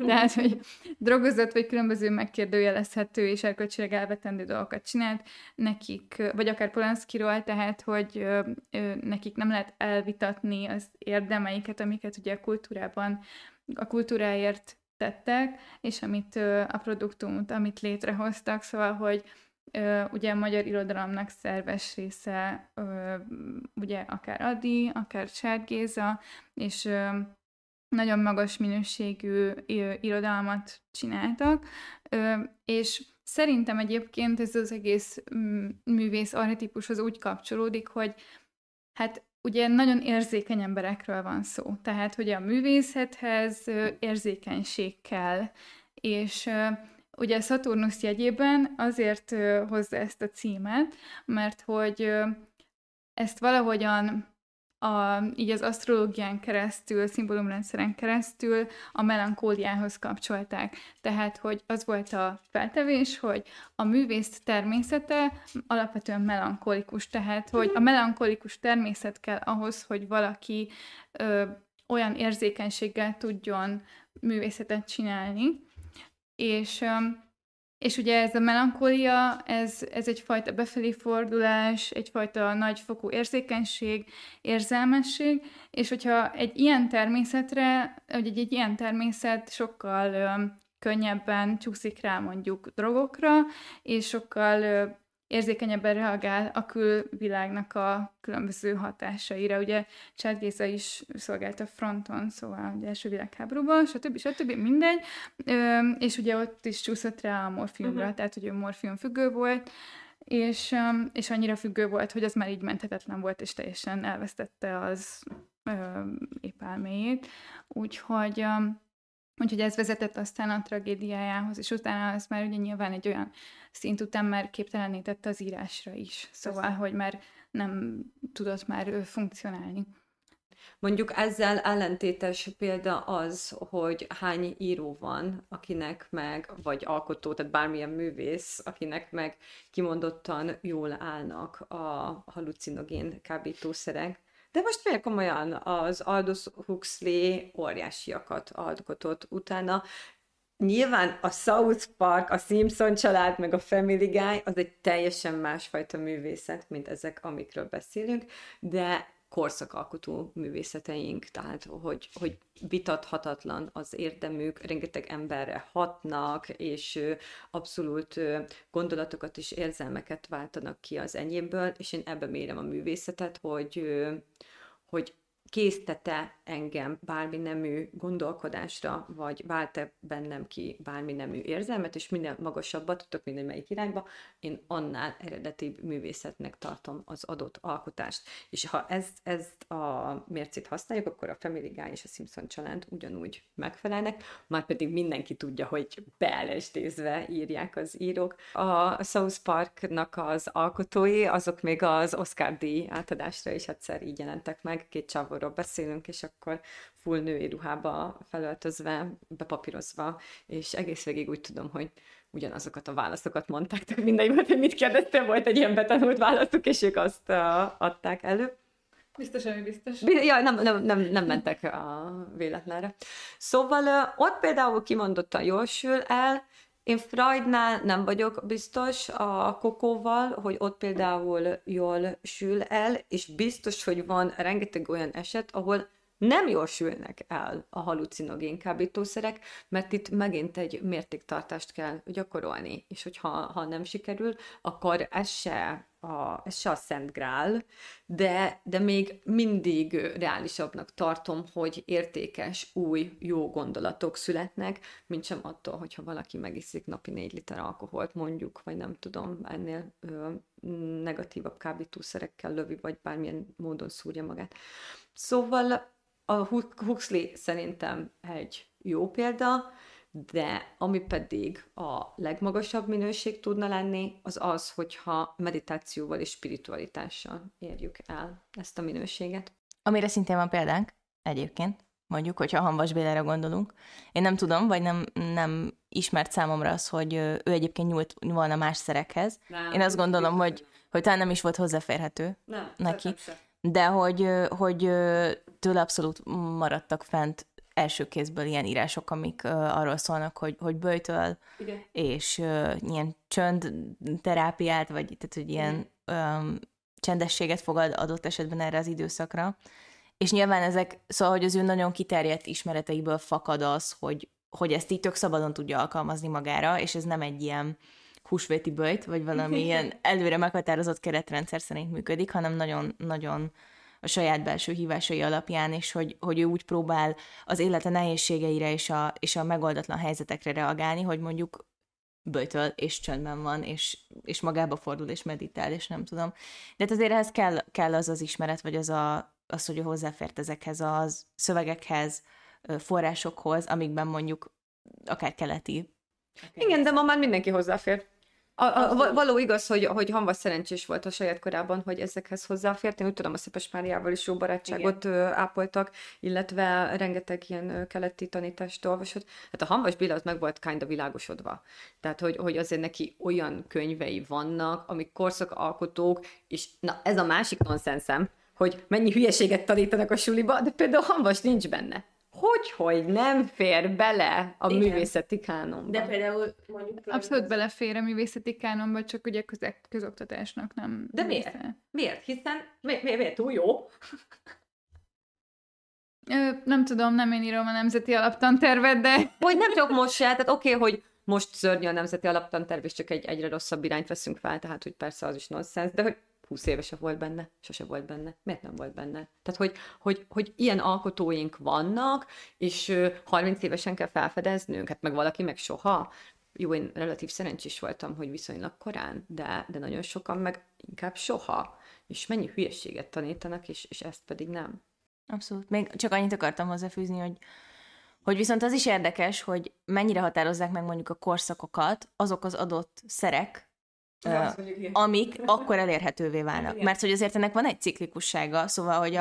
tehát, hogy drogozott, vagy különböző megkérdőjelezhető és erkölcsileg elvetendő dolgokat csinált nekik, vagy akár Polanszkiról, tehát, hogy nekik nem lehet elvitatni az érdemeiket, amiket ugye a kultúráért tettek, és amit a produktumot, amit létrehoztak, szóval, hogy ugye a magyar irodalomnak szerves része, ugye akár Ady, akár Csárt Géza, és nagyon magas minőségű irodalmat csináltak, és szerintem egyébként ez az egész művész archetípushoz úgy kapcsolódik, hogy hát ugye nagyon érzékeny emberekről van szó, tehát ugye a művészethez érzékenység kell, és ugye a Szaturnusz jegyében azért hozza ezt a címet, mert hogy ezt valahogyan így az asztrológián keresztül, szimbólumrendszeren keresztül a melankóliához kapcsolták. Tehát, hogy az volt a feltevés, hogy a művész természete alapvetően melankolikus, tehát, hogy a melankolikus természet kell ahhoz, hogy valaki olyan érzékenységgel tudjon művészetet csinálni, és ugye ez a melankólia, ez egyfajta befelé fordulás, egyfajta nagyfokú érzékenység, érzelmesség, és hogyha egy ilyen természetre, vagy egy ilyen természet sokkal könnyebben csúszik rá mondjuk drogokra, és sokkal érzékenyebben reagál a külvilágnak a különböző hatásaira. Ugye Csárt Géza is szolgált a fronton, szóval ugye első világháborúban, stb. Mindegy, és ugye ott is csúszott rá a morfiumra, tehát hogy ő morfium függő volt, és annyira függő volt, hogy az már így menthetetlen volt, és teljesen elvesztette az épp elméjét. Úgyhogy ez vezetett aztán a tragédiájához, és utána ez már ugye nyilván egy olyan szint után már képtelenné tette az írásra is. Szóval, hogy már nem tudott már funkcionálni. Mondjuk ezzel ellentétes példa az, hogy hány író van, akinek meg, vagy alkotó, tehát bármilyen művész, akinek meg kimondottan jól állnak a halucinogén kábítószerek. De most miért komolyan az Aldous Huxley óriásiakat alkotott utána. nyilván a South Park, a Simpson család, meg a Family Guy, az egy teljesen másfajta művészet, mint ezek, amikről beszélünk, de korszakalkotó művészeteink, tehát hogy vitathatatlan az érdemük, rengeteg emberre hatnak, és abszolút gondolatokat és érzelmeket váltanak ki az enyémből, és én ebbe mérem a művészetet, hogy késztet-e engem bármi nemű gondolkodásra, vagy vált-e bennem ki bármi nemű érzelmet, és minél magasabbat, tudok mindegy melyik irányba, én annál eredetibb művészetnek tartom az adott alkotást. És ha ezt a mércét használjuk, akkor a Family Guy és a Simpson család ugyanúgy megfelelnek, már pedig mindenki tudja, hogy beelestézve írják az írók. A South Parknak az alkotói, azok még az Oscar-díj átadásra is egyszer így jelentek meg, két csavarról beszélünk, és akkor full női ruhába felöltözve, bepapírozva, és egész végig úgy tudom, hogy ugyanazokat a válaszokat mondták, tehát mindegy volt, hogy mit kérdeztem, volt egy ilyen betanult válaszuk, és ők azt adták elő. Biztos, ami biztos. Ja, nem mentek a véletlenre. Szóval ott például kimondottan jól sül el, én Freudnál nem vagyok biztos a Kokóval, hogy ott például jól sül el, és biztos, hogy van rengeteg olyan eset, ahol nem jól sülnek el a halucinogén kábítószerek, mert itt megint egy mértéktartást kell gyakorolni, és hogyha nem sikerül, akkor ez se a szent grál, de még mindig reálisabbnak tartom, hogy értékes, új, jó gondolatok születnek, mint sem attól, hogyha valaki megiszik napi 4 liter alkoholt, mondjuk, vagy nem tudom, ennél negatívabb kábítószerekkel lövi, vagy bármilyen módon szúrja magát. Szóval a Huxley szerintem egy jó példa, de ami pedig a legmagasabb minőség tudna lenni, az az, hogyha meditációval és spiritualitással érjük el ezt a minőséget. Amire szintén van példánk, egyébként, mondjuk, hogyha Hamvas Bélára gondolunk. Én nem tudom, vagy nem ismert számomra az, hogy ő egyébként nyúlt volna más szerekhez. Nem, én azt gondolom, hogy talán nem is volt hozzáférhető neki. De hogy tőle abszolút maradtak fent első kézből ilyen írások, amik arról szólnak, hogy böjtöl, és ilyen csöndterápiát, vagy tehát, hogy ilyen csendességet fogad adott esetben erre az időszakra. És nyilván ezek, szóval, hogy az ő nagyon kiterjedt ismereteiből fakad az, hogy ezt így tök szabadon tudja alkalmazni magára, és ez nem egy ilyen húsvéti böjt, vagy valami ilyen előre meghatározott keretrendszer szerint működik, hanem nagyon-nagyon a saját belső hívásai alapján, és hogy ő úgy próbál az élete nehézségeire és a megoldatlan helyzetekre reagálni, hogy mondjuk böjtöl, és csöndben van, és magába fordul, és meditál, és nem tudom. De hát azért ehhez kell az ismeret, vagy az, hogy hozzáfért ezekhez a szövegekhez, forrásokhoz, amikben mondjuk akár keleti. Igen, de ma már mindenki hozzáfér. Való igaz, hogy Hamvas szerencsés volt a saját korában, hogy ezekhez hozzáfért. Én úgy tudom, a Szepes Máriával is jó barátságot ápoltak, illetve rengeteg ilyen keleti tanítást olvasott. Hát a Hamvas Béla az meg volt kinda világosodva. Tehát, hogy azért neki olyan könyvei vannak, amik korszakalkotók, és na, ez a másik nonsenszem, hogy mennyi hülyeséget tanítanak a suliba, de például Hamvas nincs benne. Hogy nem fér bele a művészeti kánonba. De például mondjuk... Abszolút belefér a művészeti kánonba, csak ugye közoktatásnak nem... De miért? Miért? Hiszen miért túl jó? Nem tudom, nem én írom a nemzeti alaptantervet, de... Vagy nem csak most se, tehát oké, hogy most szörnyű a nemzeti alaptanterv, és csak egy egyre rosszabb irányt veszünk fel, tehát hogy persze az is nonsens, de hogy 20 évese volt benne, sose volt benne. Miért nem volt benne? Tehát, hogy ilyen alkotóink vannak, és 30 évesen kell felfedeznünk, hát meg valaki meg soha. Jó, én relatív szerencsés voltam, hogy viszonylag korán, de nagyon sokan meg inkább soha. És mennyi hülyeséget tanítanak, és ezt pedig nem. Abszolút. Még csak annyit akartam hozzáfűzni, hogy viszont az is érdekes, hogy mennyire határozzák meg mondjuk a korszakokat azok az adott szerek, amik akkor elérhetővé válnak. Mert hogy azért ennek van egy ciklikussága, szóval, hogy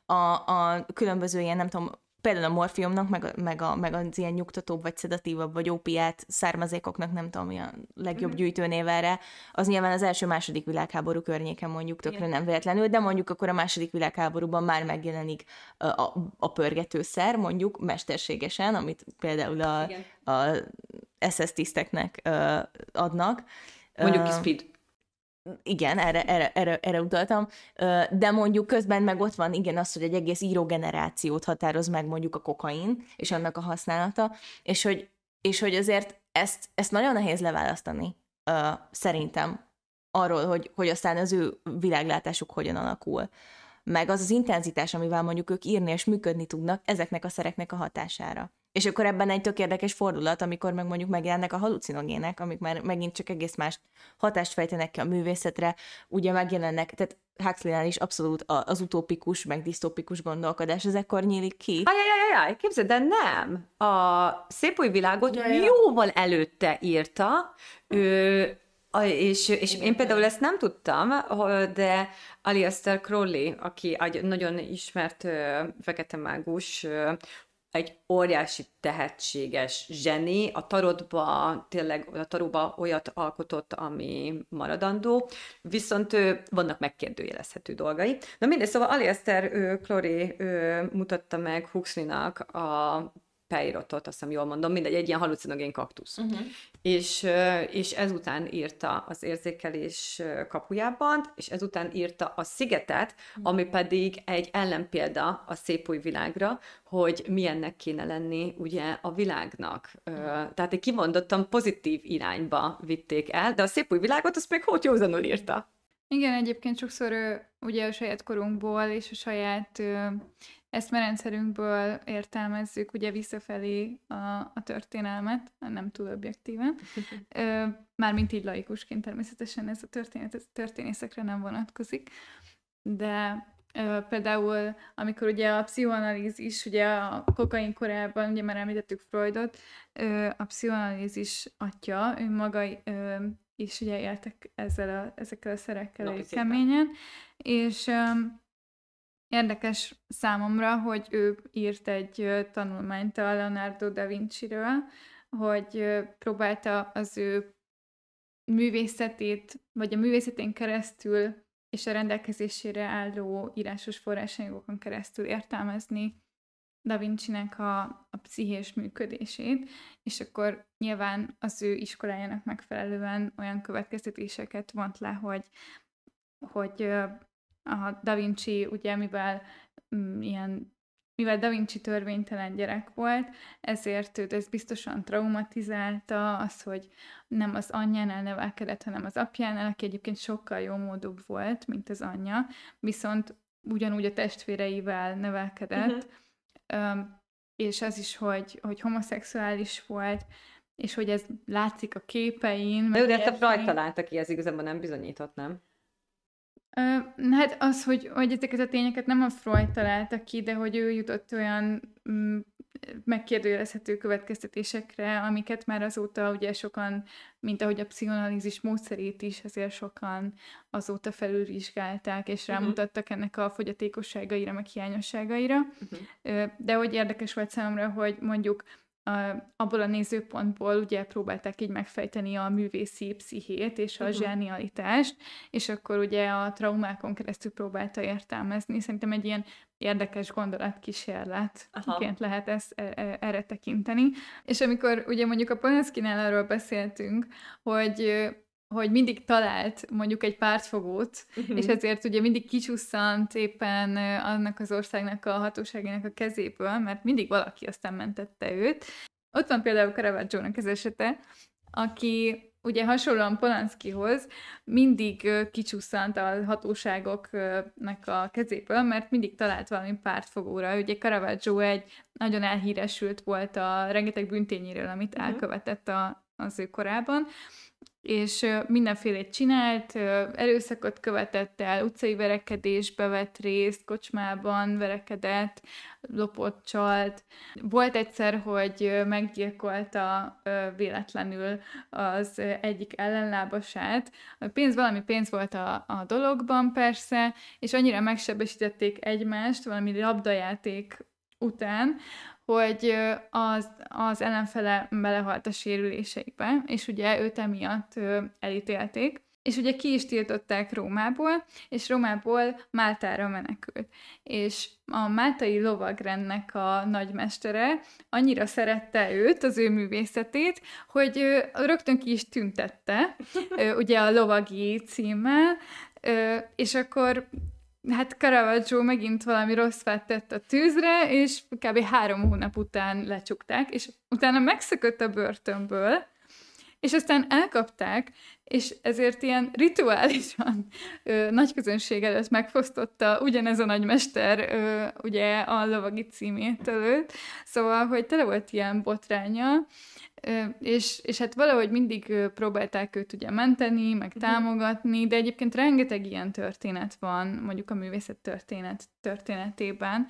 a különböző ilyen, nem tudom, például a morfiumnak, meg az ilyen nyugtatóbb, vagy szedatívabb, vagy ópiát származékoknak, nem tudom, mi a legjobb gyűjtőnév erre, az nyilván az első-második világháború környéken mondjuk tökre nem véletlenül, de mondjuk akkor a második világháborúban már megjelenik a pörgetőszer, mondjuk mesterségesen, amit például a SS tiszteknek adnak. Mondjuk speed. Igen, erre utaltam, de mondjuk közben meg ott van, igen, az, hogy egy egész írógenerációt határoz meg mondjuk a kokain, és annak a használata, és hogy azért ezt nagyon nehéz leválasztani, szerintem, arról, hogy aztán az ő világlátásuk hogyan alakul. Meg az intenzitás, amivel mondjuk ők írni és működni tudnak ezeknek a szereknek a hatására. És akkor ebben egy tök érdekes fordulat, amikor meg mondjuk megjelennek a halucinogének, amik már megint csak egész más hatást fejtenek ki a művészetre, ugye megjelennek, tehát Huxleynál is abszolút az utópikus, meg disztópikus gondolkodás, ez ekkor nyílik ki. Ajajajajaj, képzeld, de nem. A Szép új világot jóval előtte írta, és én például ezt nem tudtam, de Aleister Crowley, aki egy nagyon ismert fekete mágus, egy óriási tehetséges zseni, a tarotba olyat alkotott, ami maradandó, viszont vannak megkérdőjelezhető dolgai. Na mindegy, szóval Aleister Crowley mutatta meg Huxleynak a peirotot, azt hiszem jól mondom, mindegy, egy ilyen halucinogén kaktusz. És ezután írta az Érzékelés kapujában, és ezután írta a Szigetet, ami pedig egy ellenpélda a Szép új világra, hogy milyennek kéne lenni ugye a világnak. Tehát egy kimondottan pozitív irányba vitték el, de a Szép új világot azt még józanul írta. Igen, egyébként sokszor ugye a saját korunkból és a saját eszmerendszerünkből értelmezzük ugye visszafelé a történelmet, nem túl objektíven. Mármint így laikusként természetesen ez a történészekre nem vonatkozik. De például, amikor ugye a pszichoanalízis, ugye a kokain korában, ugye már említettük Freudot, a pszichoanalízis atya, ő maga is ugye éltek ezekkel a szerekkel elég keményen, és érdekes számomra, hogy ő írt egy tanulmányt a Leonardo da Vinciről, hogy próbálta az ő művészetét, vagy a művészetén keresztül és a rendelkezésére álló írásos forrásanyagokon keresztül értelmezni Da Vincinek a pszichés működését, és akkor nyilván az ő iskolájának megfelelően olyan következtetéseket vont le, hogy a Da Vinci, ugye mivel Da Vinci törvénytelen gyerek volt, ezért őt ez biztosan traumatizálta, az, hogy nem az anyjánál nevelkedett, hanem az apjánál, aki egyébként sokkal jómódúbb volt, mint az anyja, viszont ugyanúgy a testvéreivel nevelkedett, és az is, hogy homoszexuális volt, és hogy ez látszik a képein. De ezt a Freud találta ki, ez igazából nem bizonyított, nem? Hát az, hogy ezeket a tényeket nem a Freud találta ki, de hogy ő jutott olyan megkérdőjelezhető következtetésekre, amiket már azóta ugye sokan, mint ahogy a pszichoanalízis módszerét is, azért sokan azóta felülvizsgálták, és rámutattak ennek a fogyatékosságaira, meg hiányosságaira. De hogy érdekes volt számomra, hogy mondjuk abból a nézőpontból ugye próbálták így megfejteni a művészi pszichét és a zsenialitást, és akkor ugye a traumákon keresztül próbálta értelmezni. Szerintem egy ilyen érdekes gondolatkísérletként lehet erre tekinteni. És amikor ugye mondjuk a Polanszkinál arról beszéltünk, hogy mindig talált mondjuk egy pártfogót, és ezért ugye mindig kicsusszant éppen annak az országnak a hatóságának a kezéből, mert mindig valaki aztán mentette őt. Ott van például Caravaggio-nak az esete, aki ugye hasonlóan Polanszkihoz mindig kicsusszant a hatóságoknak a kezéből, mert mindig talált valami pártfogóra. Ugye Caravaggio egy nagyon elhíresült volt a rengeteg bűntényéről, amit elkövetett az ő korában, és mindenfélét csinált, erőszakot követett el, utcai verekedésbe vett részt, kocsmában verekedett, lopott, csalt. Volt egyszer, hogy meggyilkolta véletlenül az egyik ellenlábasát. Valami pénz volt a dologban persze, és annyira megsebesítették egymást, valami labdajáték után, hogy az ellenfele belehalt a sérüléseikbe, és ugye őt emiatt elítélték, és ugye ki is tiltották Rómából, és Rómából Máltára menekült. És a máltai lovagrendnek a nagymestere annyira szerette őt, az ő művészetét, hogy rögtön ki is tüntette, ugye a lovagi címmel, és akkor hát Caravaggio megint valami rossz fát tett a tűzre, és kb. 3 hónap után lecsukták, és utána megszökött a börtönből, és aztán elkapták, és ezért ilyen rituálisan nagy közönség előtt megfosztotta ugyanez a nagymester ugye a lovagi címét előtt, szóval, hogy tele volt ilyen botránya, és hát valahogy mindig próbálták őt ugye menteni, meg támogatni, de egyébként rengeteg ilyen történet van, mondjuk a művészet történetében,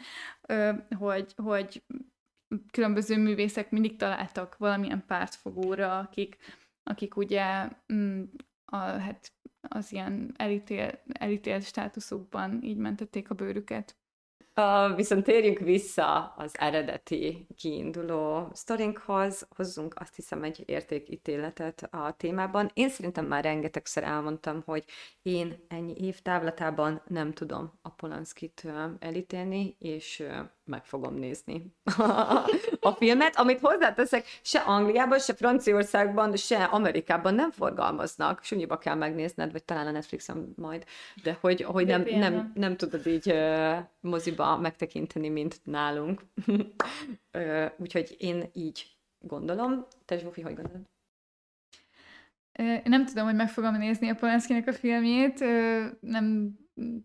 hogy különböző művészek mindig találtak valamilyen pártfogóra, akik ugye hát az ilyen elítélt státuszukban így mentették a bőrüket. Viszont térjünk vissza az eredeti kiinduló sztorinkhoz, hozzunk azt hiszem egy értékítéletet a témában. Én szerintem már rengetegszer elmondtam, hogy én ennyi év távlatában nem tudom a Polanskit elítélni, és meg fogom nézni a filmet, amit hozzáteszek, se Angliában, se Franciaországban, se Amerikában nem forgalmaznak. Sunyiba kell megnézned, vagy talán a Netflixen majd, de hogy nem tudod így moziba megtekinteni, mint nálunk. Úgyhogy én így gondolom. Te, Zsófi, hogy gondolod? Nem tudom, hogy meg fogom nézni a Polanskinek a filmjét, nem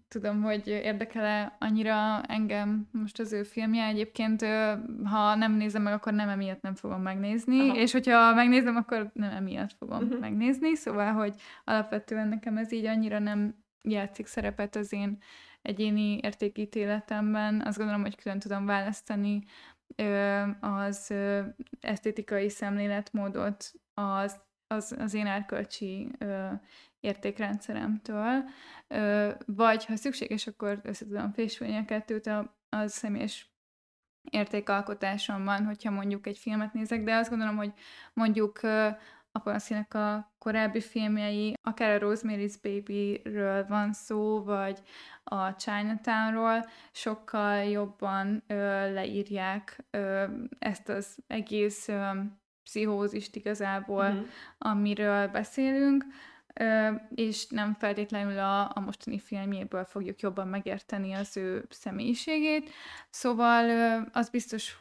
tudom, hogy érdekel-e annyira engem most az ő filmje. Egyébként, ha nem nézem meg, akkor nem emiatt nem fogom megnézni, és hogyha megnézem, akkor nem emiatt fogom megnézni, szóval, hogy alapvetően nekem ez így annyira nem játszik szerepet az én egyéni értékítéletemben. Azt gondolom, hogy külön tudom választani az esztétikai szemléletmódot az én erkölcsi értékrendszeremtől, vagy ha szükséges, akkor össze tudom fésülni a kettőt a személyes értékalkotásomban, hogyha mondjuk egy filmet nézek, de azt gondolom, hogy mondjuk a Polanskinek a korábbi filmjei, akár a Rosemary's Baby-ről van szó, vagy a Chinatownról, sokkal jobban leírják ezt az egész pszichózist igazából, amiről beszélünk, és nem feltétlenül a mostani filmjéből fogjuk jobban megérteni az ő személyiségét. Szóval az biztos,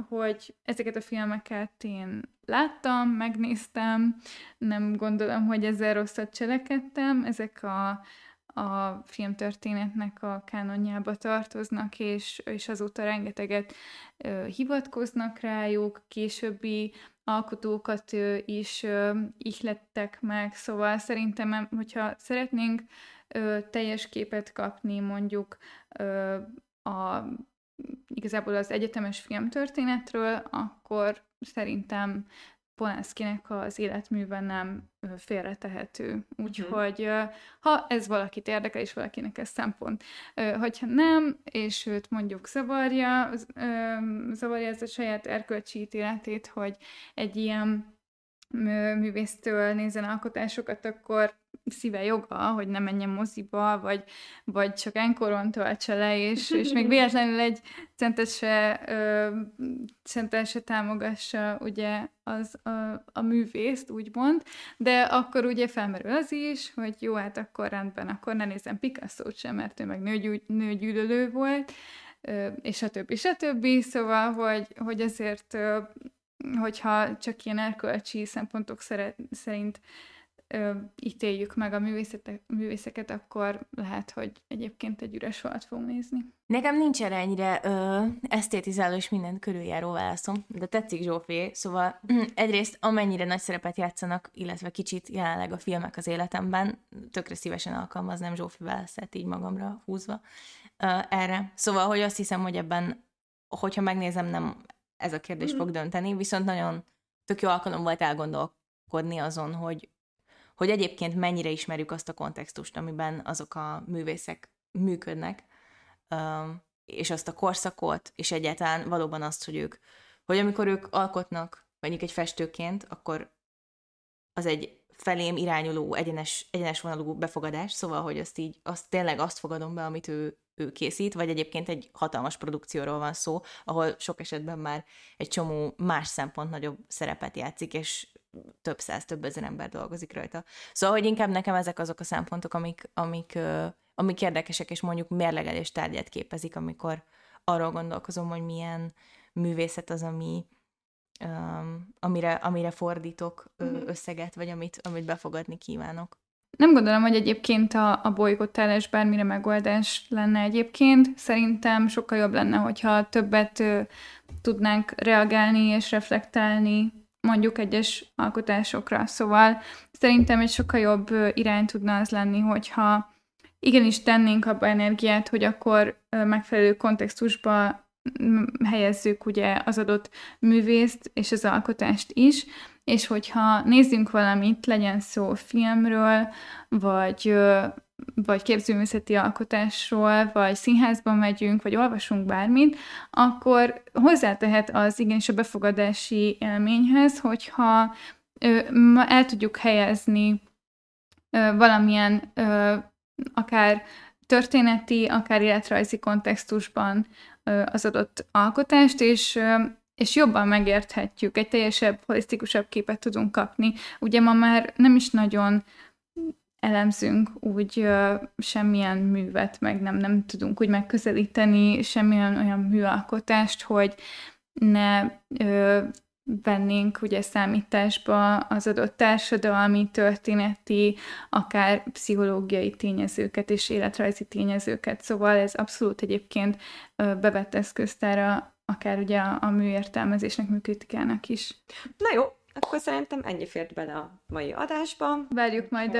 hogy ezeket a filmeket én láttam, megnéztem, nem gondolom, hogy ezzel rosszat cselekedtem, ezek a filmtörténetnek a kánonjába tartoznak, és azóta rengeteget hivatkoznak rájuk, későbbi alkotókat is ihlettek meg, szóval szerintem, hogyha szeretnénk teljes képet kapni mondjuk igazából az egyetemes filmtörténetről, akkor szerintem Polanskinek az életműve nem félretehető. Úgyhogy ha ez valakit érdekel, és valakinek ez szempont. Hogyha nem, és őt mondjuk zavarja ez a saját erkölcsi ítéletét, hogy egy ilyen művésztől nézzen alkotásokat, akkor szíve joga, hogy ne menjen moziba, vagy csak enkoron töltse le, és még véletlenül egy centet se támogassa ugye a művészt, úgymond, de akkor ugye felmerül az is, hogy jó, hát akkor rendben, akkor ne nézzem Picasso-t sem, mert ő meg nőgyűlölő volt, és stb. Szóval, hogy azért hogyha csak ilyen erkölcsi szempontok szerint ítéljük meg a művészeket, akkor lehet, hogy egyébként egy üres falat fogunk nézni. Nekem nincs erre ennyire esztétizáló és minden körüljáró válaszom, de tetszik Zsófi, szóval egyrészt amennyire nagy szerepet játszanak, illetve kicsit jelenleg a filmek az életemben, tökre szívesen alkalmaznám Zsófi válaszát így magamra húzva erre. Szóval, hogy azt hiszem, hogy ebben, hogyha megnézem, nem ez a kérdés fog dönteni, viszont nagyon tök jó alkalom volt elgondolkodni azon, hogy egyébként mennyire ismerjük azt a kontextust, amiben azok a művészek működnek, és azt a korszakot, és egyáltalán valóban azt, hogy amikor ők alkotnak, mondjuk egy festőként, akkor az egy felém irányuló, egyenes vonalú befogadás, szóval, hogy azt tényleg azt fogadom be, amit ő készít, vagy egyébként egy hatalmas produkcióról van szó, ahol sok esetben már egy csomó más szempont nagyobb szerepet játszik, és több száz, több ezer ember dolgozik rajta. Szóval, hogy inkább nekem ezek azok a szempontok, amik érdekesek, és mondjuk mérlegelés tárgyát képezik, amikor arról gondolkozom, hogy milyen művészet az, amire fordítok összeget, vagy amit befogadni kívánok. Nem gondolom, hogy egyébként a bolygottálás bármire megoldás lenne egyébként. Szerintem sokkal jobb lenne, hogyha többet tudnánk reagálni és reflektálni mondjuk egyes alkotásokra. Szóval szerintem egy sokkal jobb irány tudna az lenni, hogyha igenis tennénk abba energiát, hogy akkor megfelelő kontextusba helyezzük ugye az adott művészt és az alkotást is, és hogyha nézzünk valamit, legyen szó filmről, vagy képzőművészeti alkotásról, vagy színházban megyünk, vagy olvasunk bármit, akkor hozzátehet az igenis a befogadási élményhez, hogyha el tudjuk helyezni valamilyen akár történeti, akár életrajzi kontextusban az adott alkotást, és jobban megérthetjük, egy teljesebb, holisztikusabb képet tudunk kapni. Ugye ma már nem is nagyon elemzünk úgy semmilyen művet, meg nem tudunk úgy megközelíteni semmilyen olyan műalkotást, hogy ne vennénk ugye számításba az adott társadalmi, történeti, akár pszichológiai tényezőket és életrajzi tényezőket. Szóval ez abszolút egyébként bevett eszköztára akár ugye a műértelmezésnek, műkritikának is. Na jó, akkor szerintem ennyi fért bele a mai adásba. Várjuk majd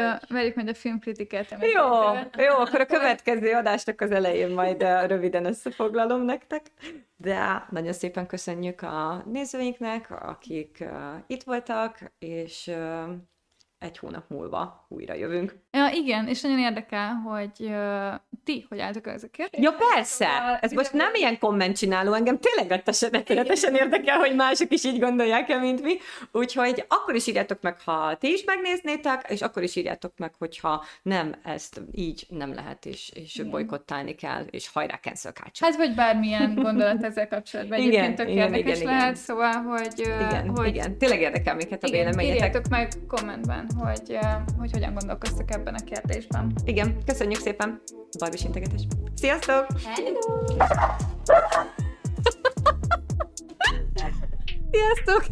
a filmkritikát. Jó, akkor a következő adásnak az elején majd röviden összefoglalom nektek. De nagyon szépen köszönjük a nézőinknek, akik itt voltak, és egy hónap múlva újra jövünk. Ja, igen, és nagyon érdekel, hogy ti hogy álltok ez a kérdés. Ja, persze! Ez most nem ilyen kommentcsináló, engem tényleg rettenetesen érdekel, hogy mások is így gondolják-e, mint mi. Úgyhogy akkor is írjátok meg, ha ti is megnéznétek, és akkor is írjátok meg, hogyha nem, ezt így nem lehet, és bolykottálni kell, és hajrá cancel culture. Hát, vagy bármilyen gondolat ezzel kapcsolatban. Egyébként tök érdekes lehet, szóval, hogy... Igen, tényleg érdekel minket a véleményetek. Írjátok meg kommentben, hogy hogyan gondolkoztak ebben a kérdésben. Igen, köszönjük szépen! Barbis integetés. Sziasztok! Hello! Sziasztok!